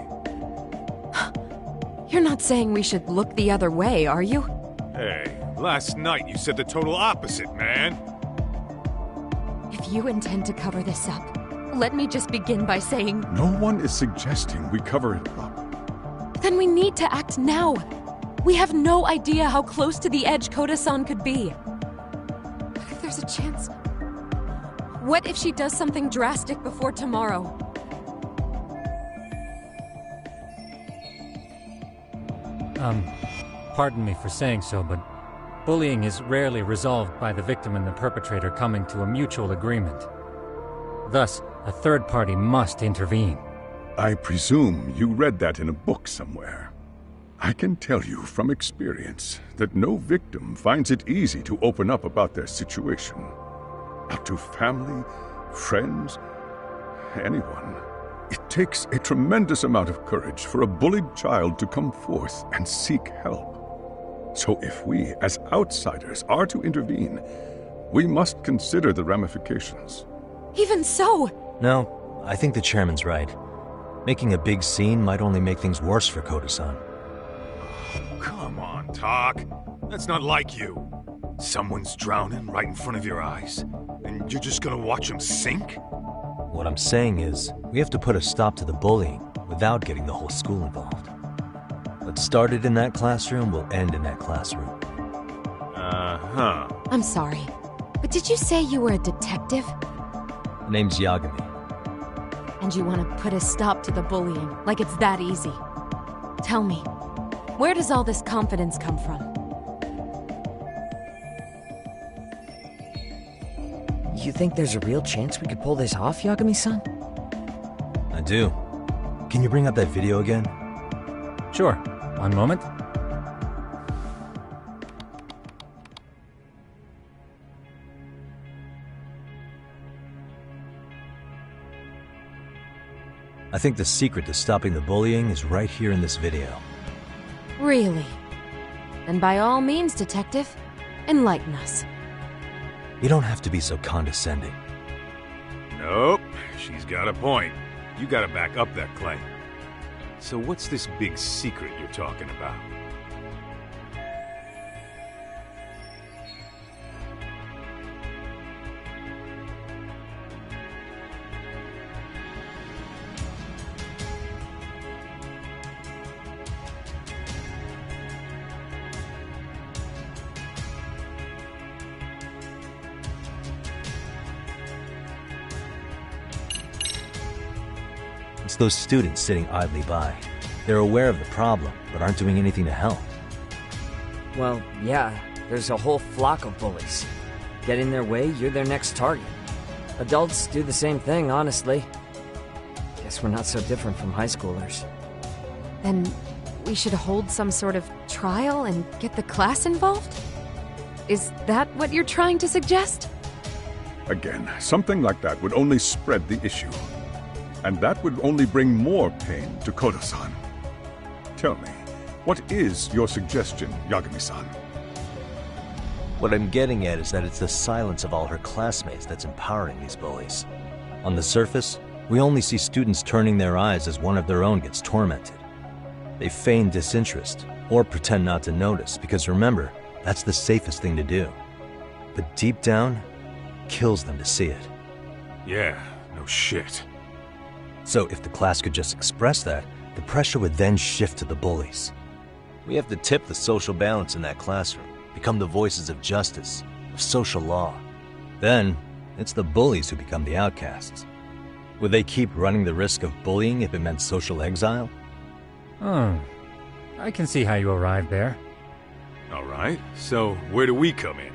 You're not saying we should look the other way, are you? Hey, last night you said the total opposite, man. If you intend to cover this up, let me just begin by saying... No one is suggesting we cover it up. Then we need to act now. We have no idea how close to the edge Koda-san could be. What if there's a chance? What if she does something drastic before tomorrow? Pardon me for saying so, but bullying is rarely resolved by the victim and the perpetrator coming to a mutual agreement. Thus, a third party must intervene. I presume you read that in a book somewhere. I can tell you from experience that no victim finds it easy to open up about their situation. Not to family, friends, anyone. It takes a tremendous amount of courage for a bullied child to come forth and seek help. So if we, as outsiders, are to intervene, we must consider the ramifications. Even so! No, I think the chairman's right. Making a big scene might only make things worse for Koda-san. Come on, Talk. That's not like you. Someone's drowning right in front of your eyes, and you're just gonna watch him sink? What I'm saying is, we have to put a stop to the bullying without getting the whole school involved. What started in that classroom will end in that classroom. Uh-huh. I'm sorry, but did you say you were a detective? The name's Yagami. And you want to put a stop to the bullying, like it's that easy. Tell me, where does all this confidence come from? You think there's a real chance we could pull this off, Yagami-san? I do. Can you bring up that video again? Sure. One moment. I think the secret to stopping the bullying is right here in this video. Really? Then by all means, detective, enlighten us. You don't have to be so condescending. Nope, she's got a point. You gotta back up that claim. So what's this big secret you're talking about? It's those students sitting idly by. They're aware of the problem, but aren't doing anything to help. Well, yeah, there's a whole flock of bullies. Get in their way, you're their next target. Adults do the same thing, honestly. Guess we're not so different from high schoolers. Then we should hold some sort of trial and get the class involved? Is that what you're trying to suggest? Again, something like that would only spread the issue. And that would only bring more pain to Koda-san. Tell me, what is your suggestion, Yagami-san? What I'm getting at is that it's the silence of all her classmates that's empowering these bullies. On the surface, we only see students turning their eyes as one of their own gets tormented. They feign disinterest, or pretend not to notice, because remember, that's the safest thing to do. But deep down, it kills them to see it. Yeah, no shit. So if the class could just express that, the pressure would then shift to the bullies. We have to tip the social balance in that classroom, become the voices of justice, of social law. Then, it's the bullies who become the outcasts. Would they keep running the risk of bullying if it meant social exile? I can see how you arrived there. All right, so where do we come in?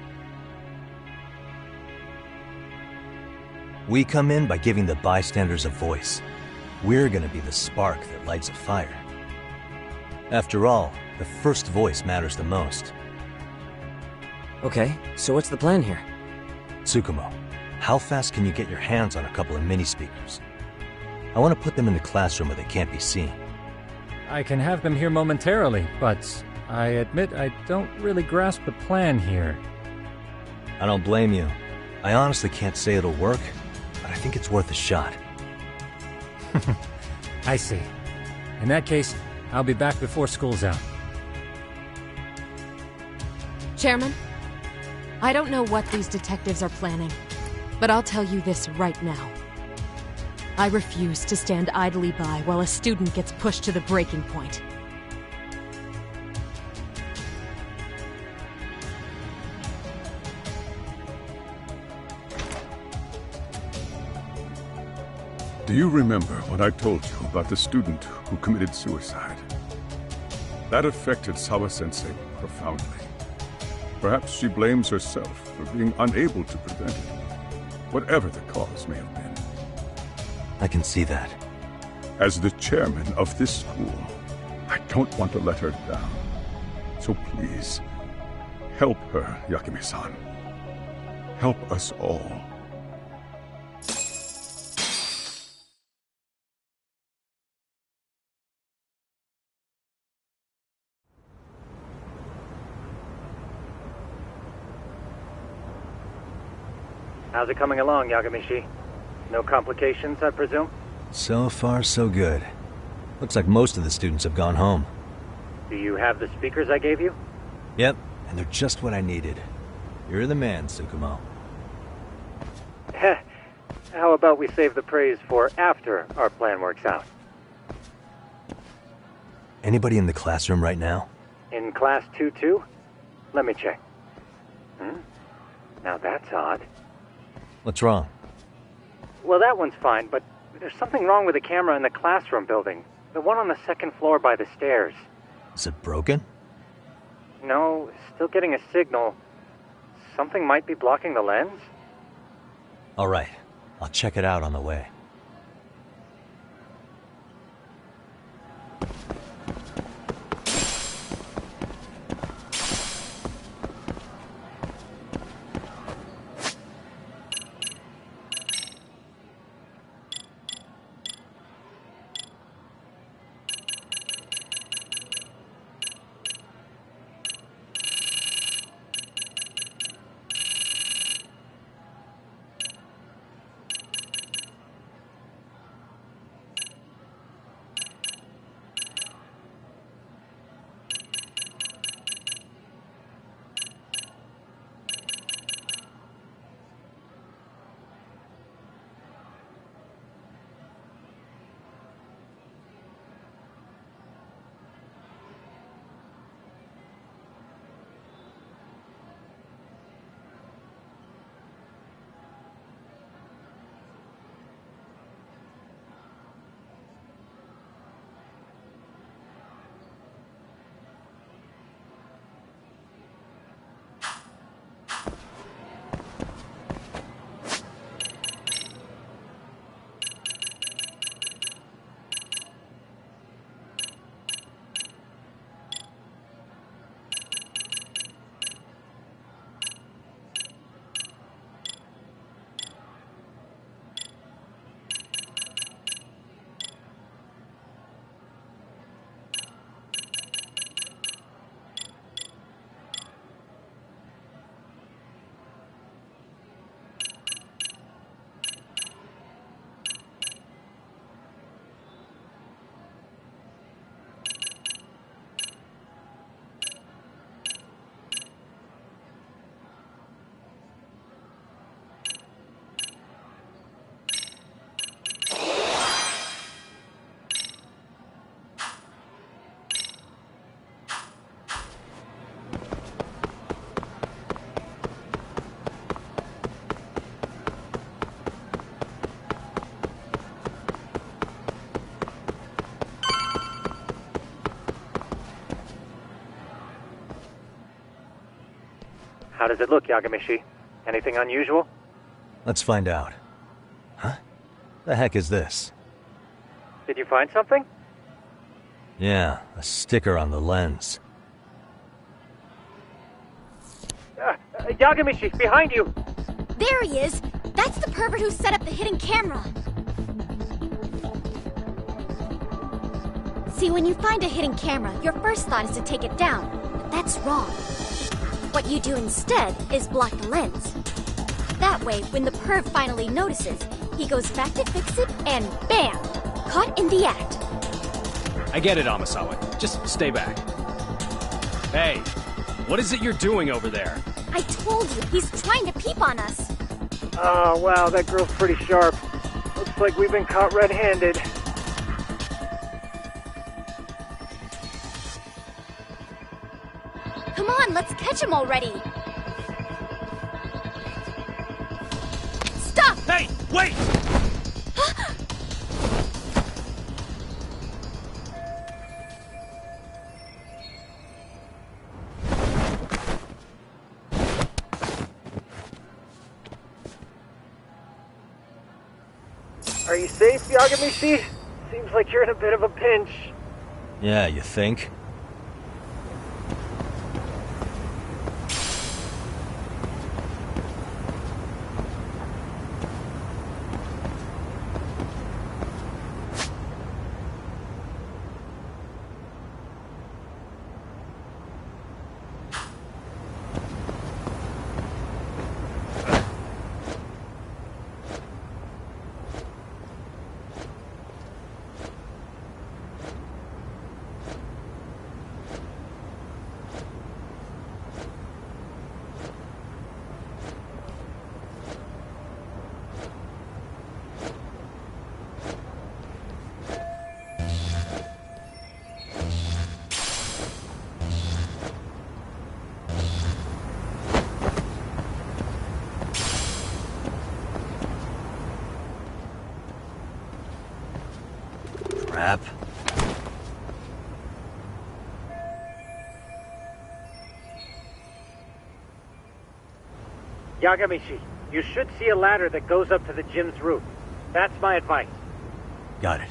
We come in by giving the bystanders a voice. We're gonna be the spark that lights a fire. After all, the first voice matters the most. Okay, so what's the plan here? Tsukumo, how fast can you get your hands on a couple of mini-speakers? I want to put them in the classroom where they can't be seen. I can have them here momentarily, but I admit I don't really grasp the plan here. I don't blame you. I honestly can't say it'll work, but I think it's worth a shot. I see. In that case, I'll be back before school's out. Chairman, I don't know what these detectives are planning, but I'll tell you this right now. I refuse to stand idly by while a student gets pushed to the breaking point. Do you remember what I told you about the student who committed suicide? That affected Sawa-sensei profoundly. Perhaps she blames herself for being unable to prevent it, whatever the cause may have been. I can see that. As the chairman of this school, I don't want to let her down. So please, help her, Yakime-san. Help us all. How's it coming along, Yagamishi? No complications, I presume? So far, so good. Looks like most of the students have gone home. Do you have the speakers I gave you? Yep, and they're just what I needed. You're the man, Tsukumo. Heh. How about we save the praise for after our plan works out? Anybody in the classroom right now? In class 2-2? Let me check. Now that's odd. What's wrong? Well, that one's fine, but there's something wrong with the camera in the classroom building. The one on the second floor by the stairs. Is it broken? No, still getting a signal. Something might be blocking the lens? All right, I'll check it out on the way. How does it look, Yagamishi? Anything unusual? Let's find out. Huh? The heck is this? Did you find something? Yeah, a sticker on the lens. Yagamishi, behind you! There he is! That's the pervert who set up the hidden camera! See, when you find a hidden camera, your first thought is to take it down. But that's wrong. What you do instead is block the lens. That way, when the perv finally notices, he goes back to fix it and BAM! Caught in the act. I get it, Amasawa. Just stay back. Hey, what is it you're doing over there? I told you, he's trying to peep on us. Oh, wow, that girl's pretty sharp. Looks like we've been caught red-handed. Come on, let's catch him already. Stop! Hey, wait! Are you safe, Yagamishi? Seems like you're in a bit of a pinch. Yeah, you think? Crap. Yagamishi, you should see a ladder that goes up to the gym's roof. That's my advice. Got it.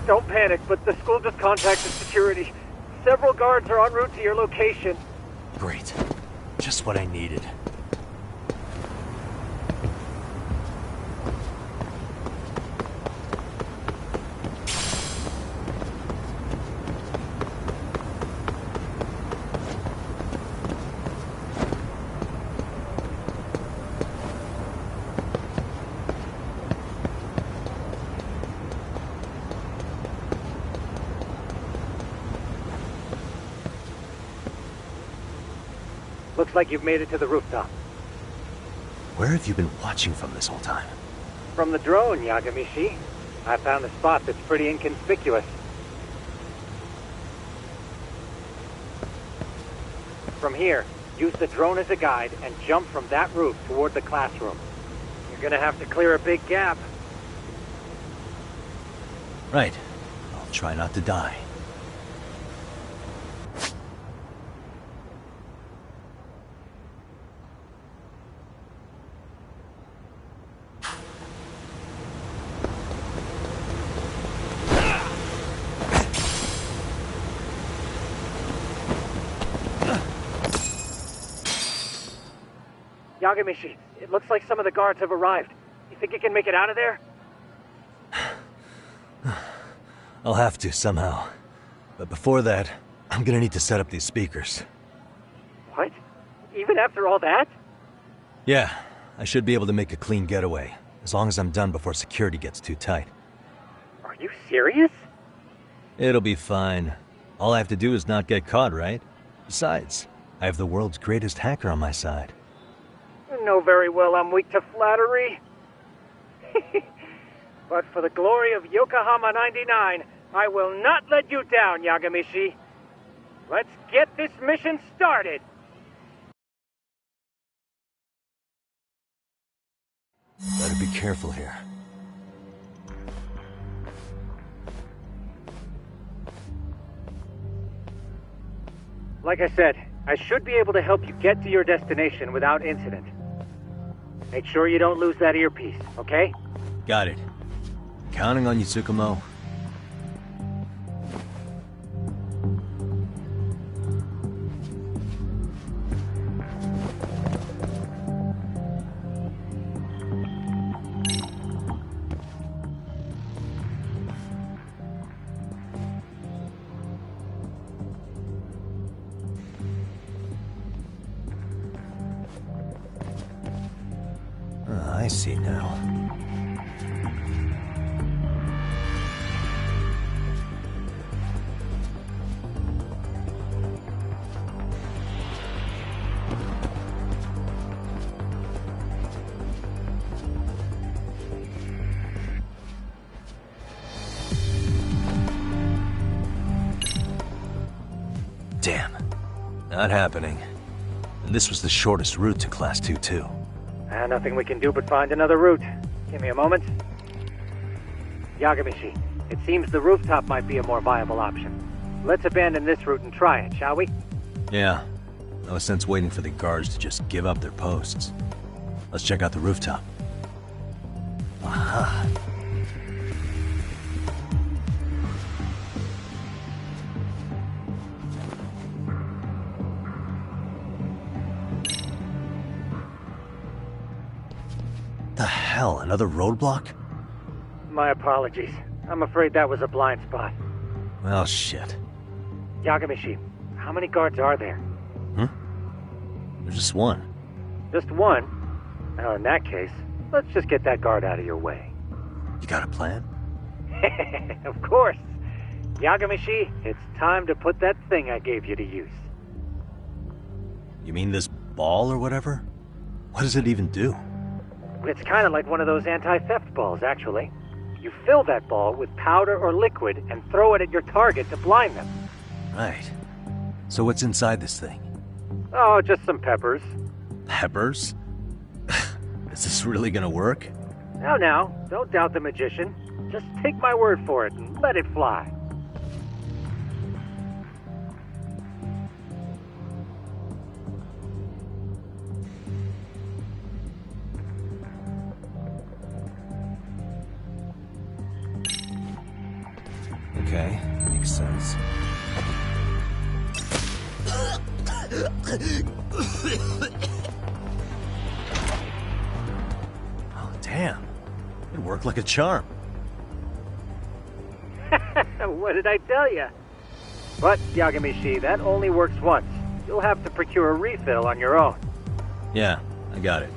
Don't panic, but the school just contacted security. Several guards are en route to your location. Great. Just what I needed. Looks like you've made it to the rooftop. Where have you been watching from this whole time? From the drone, Yagamishi. I found a spot that's pretty inconspicuous. From here, use the drone as a guide and jump from that roof toward the classroom. You're gonna have to clear a big gap. Right. I'll try not to die. Yagamishi, it looks like some of the guards have arrived. You think you can make it out of there? I'll have to, somehow. But before that, I'm gonna need to set up these speakers. What? Even after all that? Yeah, I should be able to make a clean getaway, as long as I'm done before security gets too tight. Are you serious? It'll be fine. All I have to do is not get caught, right? Besides, I have the world's greatest hacker on my side. You know very well I'm weak to flattery. But for the glory of Yokohama 99, I will not let you down, Yagamishi. Let's get this mission started! Better be careful here. Like I said, I should be able to help you get to your destination without incident. Make sure you don't lose that earpiece, okay? Got it. Counting on you, Tsukumo. I see now. Damn. Not happening. And this was the shortest route to Class 2 too. Nothing we can do but find another route. Give me a moment. Yagamishi, it seems the rooftop might be a more viable option. Let's abandon this route and try it, shall we? Yeah. No sense waiting for the guards to just give up their posts. Let's check out the rooftop. Aha. The hell, another roadblock? My apologies. I'm afraid that was a blind spot. Well, shit. Yagamishi, how many guards are there? There's just one. Just one? Well, in that case, let's just get that guard out of your way. You got a plan? Of course. Yagamishi, it's time to put that thing I gave you to use. You mean this ball or whatever? What does it even do? It's kind of like one of those anti-theft balls, actually. You fill that ball with powder or liquid and throw it at your target to blind them. Right. So what's inside this thing? Oh, just some peppers. Peppers? Is this really gonna work? Now, don't doubt the magician. Just take my word for it and let it fly. Okay, makes sense. Oh, damn. It worked like a charm. What did I tell you? But, Yagamishi, that only works once. You'll have to procure a refill on your own. Yeah, I got it.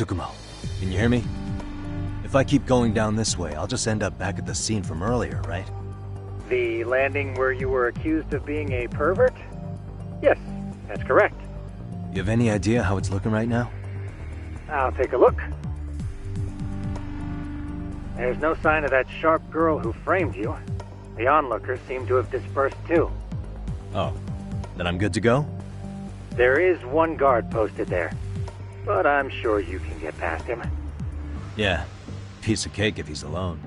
Tsukumo, can you hear me? If I keep going down this way, I'll just end up back at the scene from earlier, right? The landing where you were accused of being a pervert? Yes, that's correct. You have any idea how it's looking right now? I'll take a look. There's no sign of that sharp girl who framed you. The onlookers seem to have dispersed too. Oh, then I'm good to go? There is one guard posted there, but I'm sure you can get past him. Yeah, piece of cake if he's alone.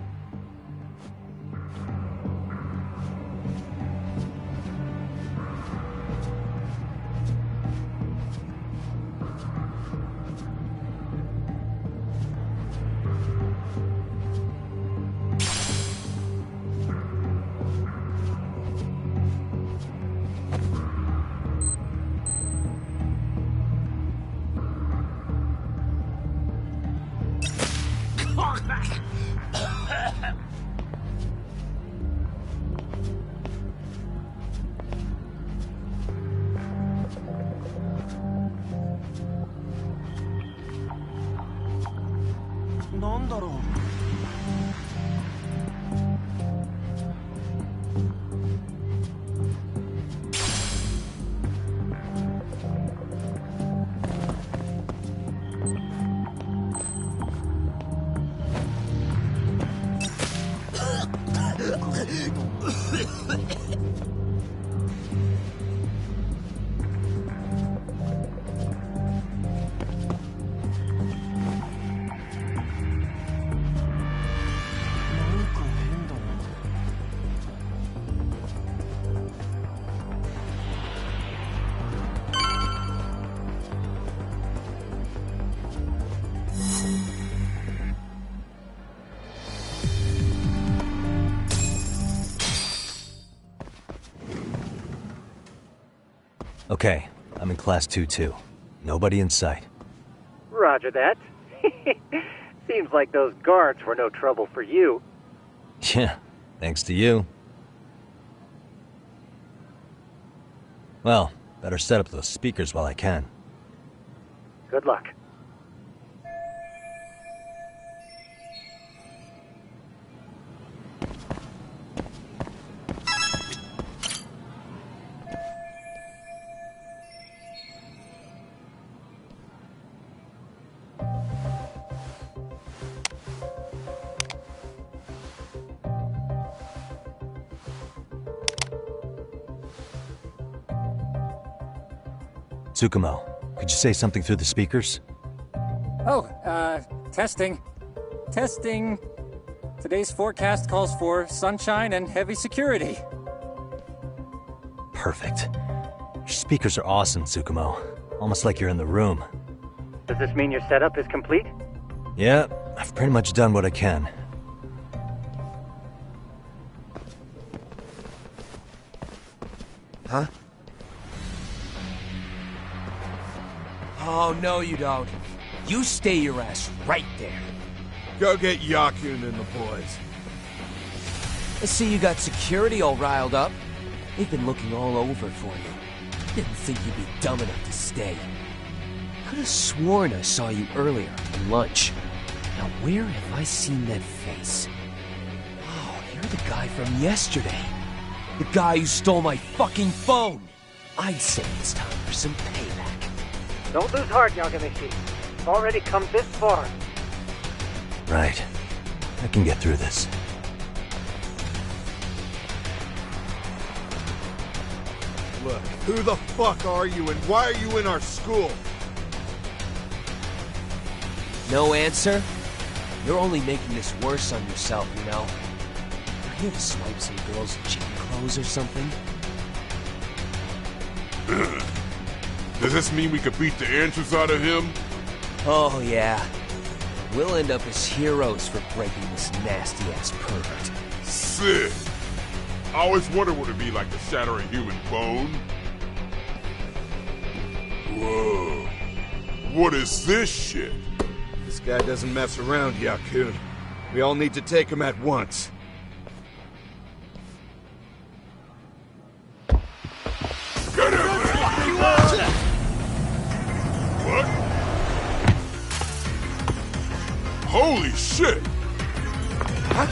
Okay, I'm in Class 2-2. Nobody in sight. Roger that. Seems like those guards were no trouble for you. Yeah, thanks to you. Well, better set up those speakers while I can. Good luck. Tsukumo, could you say something through the speakers? Oh, testing. Testing. Today's forecast calls for sunshine and heavy security. Perfect. Your speakers are awesome, Tsukumo. Almost like you're in the room. Does this mean your setup is complete? Yeah, I've pretty much done what I can. Huh? Oh, no you don't. You stay your ass right there. Go get Yakun and the boys. I see you got security all riled up. They've been looking all over for you. Didn't think you'd be dumb enough to stay. Could have sworn I saw you earlier at lunch. Now where have I seen that face? Oh, you're the guy from yesterday. The guy who stole my fucking phone. I'd say it's time for some payback. Don't lose heart, Yagamishi. You've already come this far. Right. I can get through this. Look, who the fuck are you and why are you in our school? No answer? You're only making this worse on yourself, you know? You're here to swipe some girl's gym clothes or something? Does this mean we could beat the answers out of him? Oh, yeah. We'll end up as heroes for breaking this nasty-ass pervert. Sick! I always wondered what it'd be like to shatter a human bone. Whoa. What is this shit? This guy doesn't mess around, Yakun. We all need to take him at once. Get him! What? Holy shit! Crap!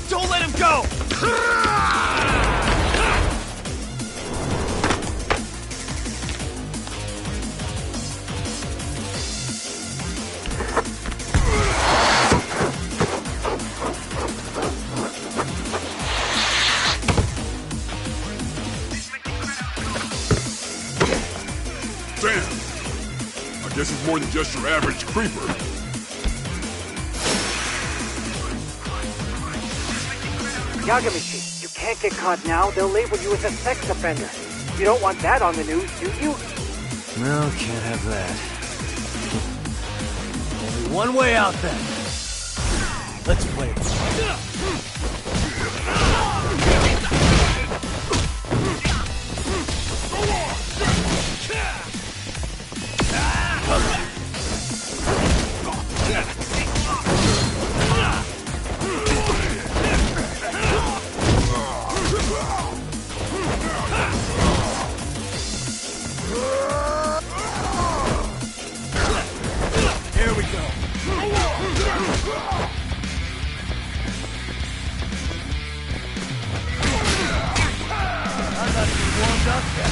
Don't let him go! Damn! I guess he's more than just your average creeper. Yagamishi, you can't get caught now. They'll label you as a sex offender. You don't want that on the news, do you? No, can't have that. Only one way out then. Let's play it. Here we go. I'm not even warmed up yet.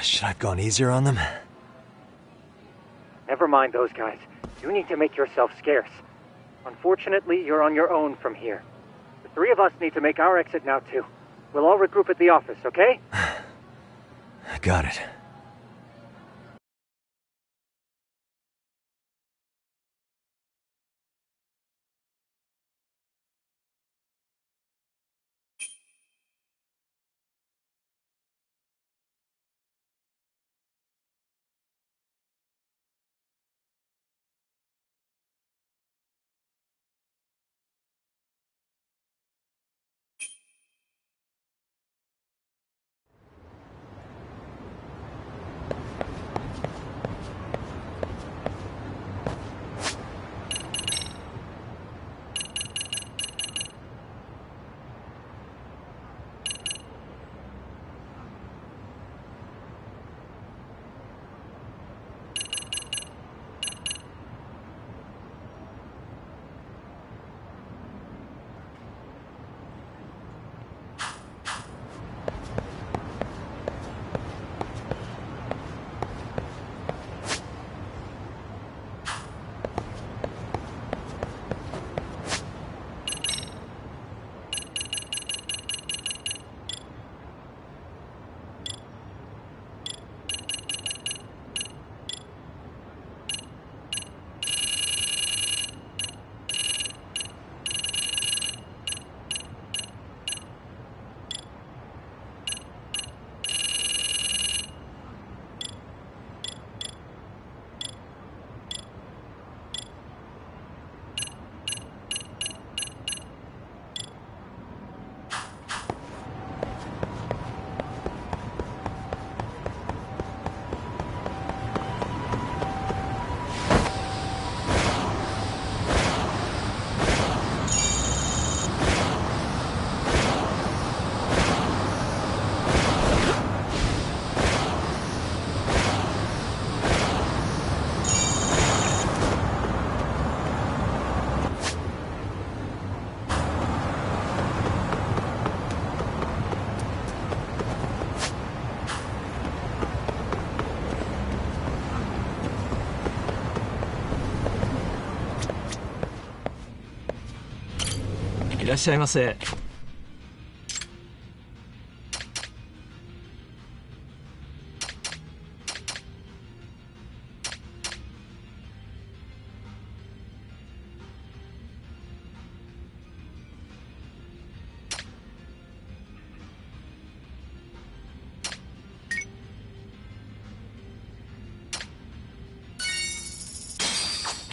Should I have gone easier on them? Never mind those guys. You need to make yourself scarce. Unfortunately, you're on your own from here. The three of us need to make our exit now, too. We'll all regroup at the office, okay? Got it. らっしゃいませ。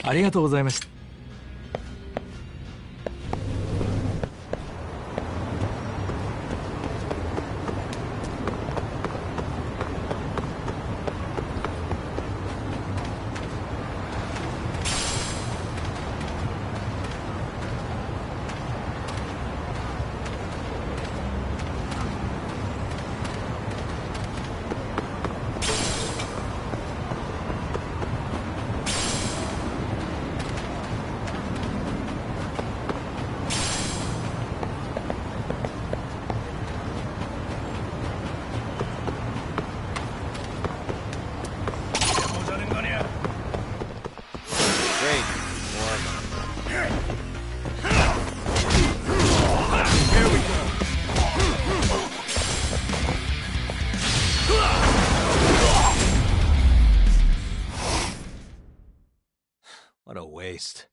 ありがとうございました。Great. More of them. What a waste.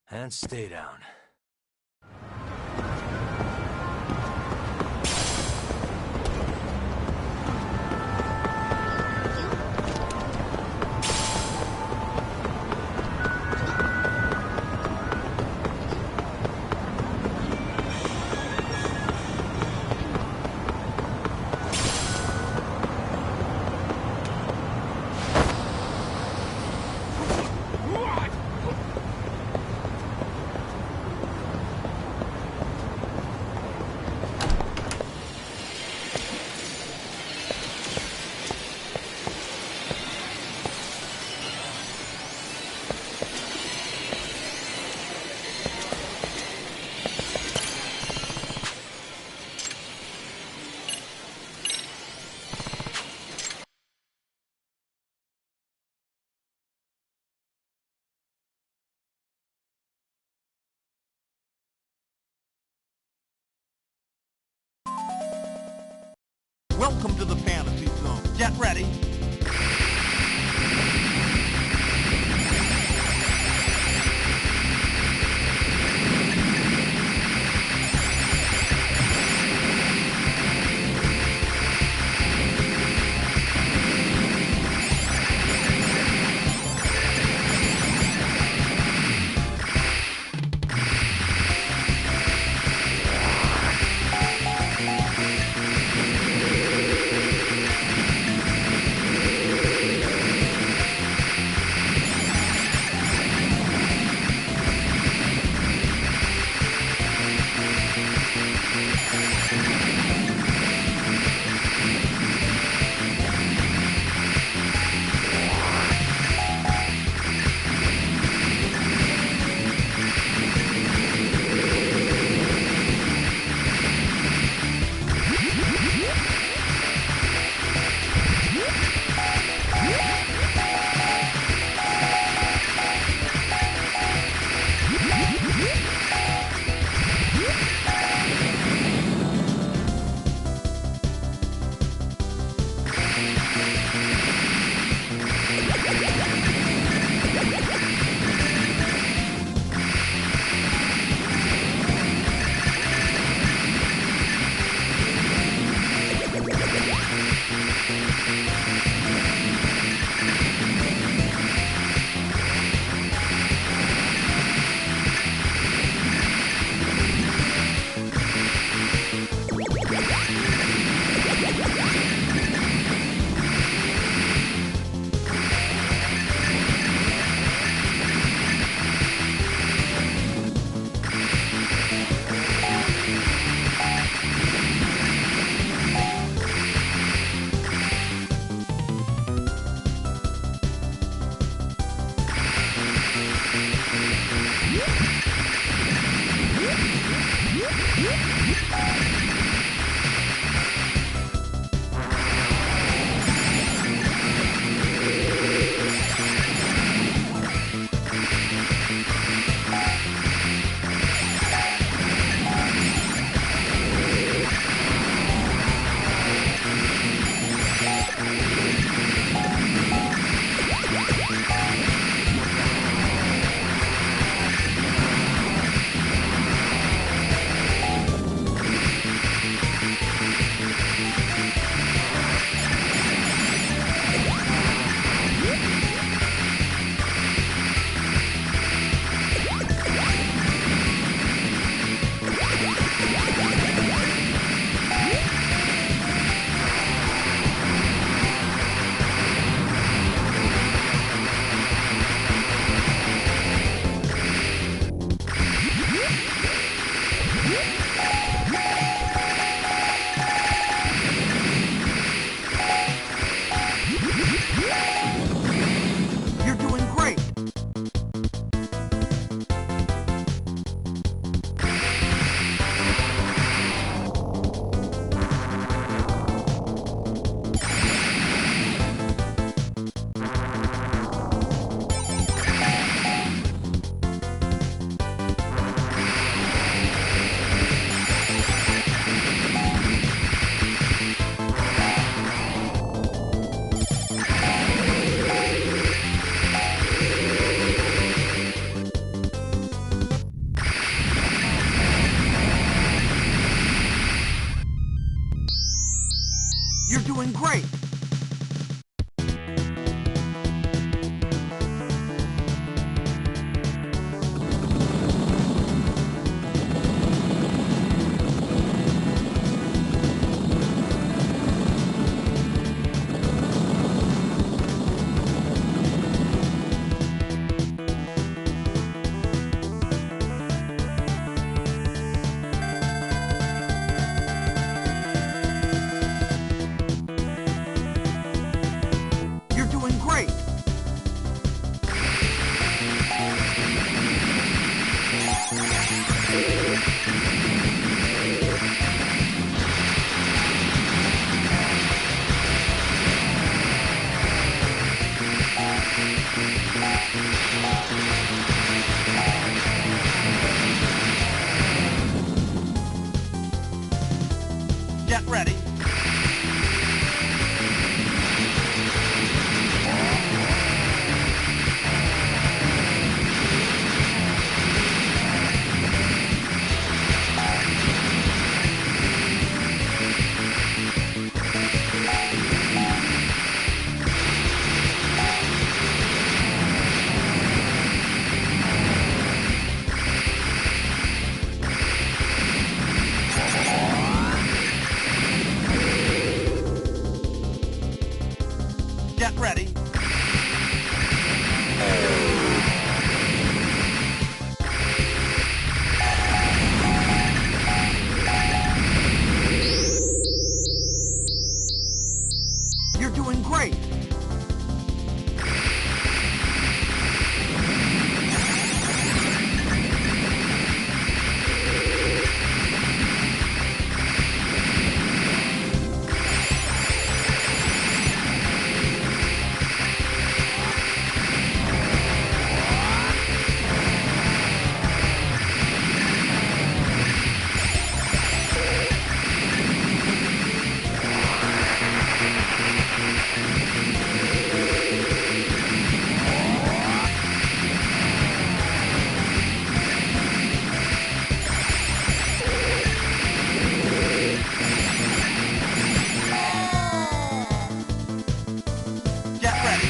And stay down. Welcome to the fantasy zone. Get ready. You're doing great! You're doing great! Get ready! Get ready! You're doing great! Get ready!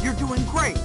You're doing great!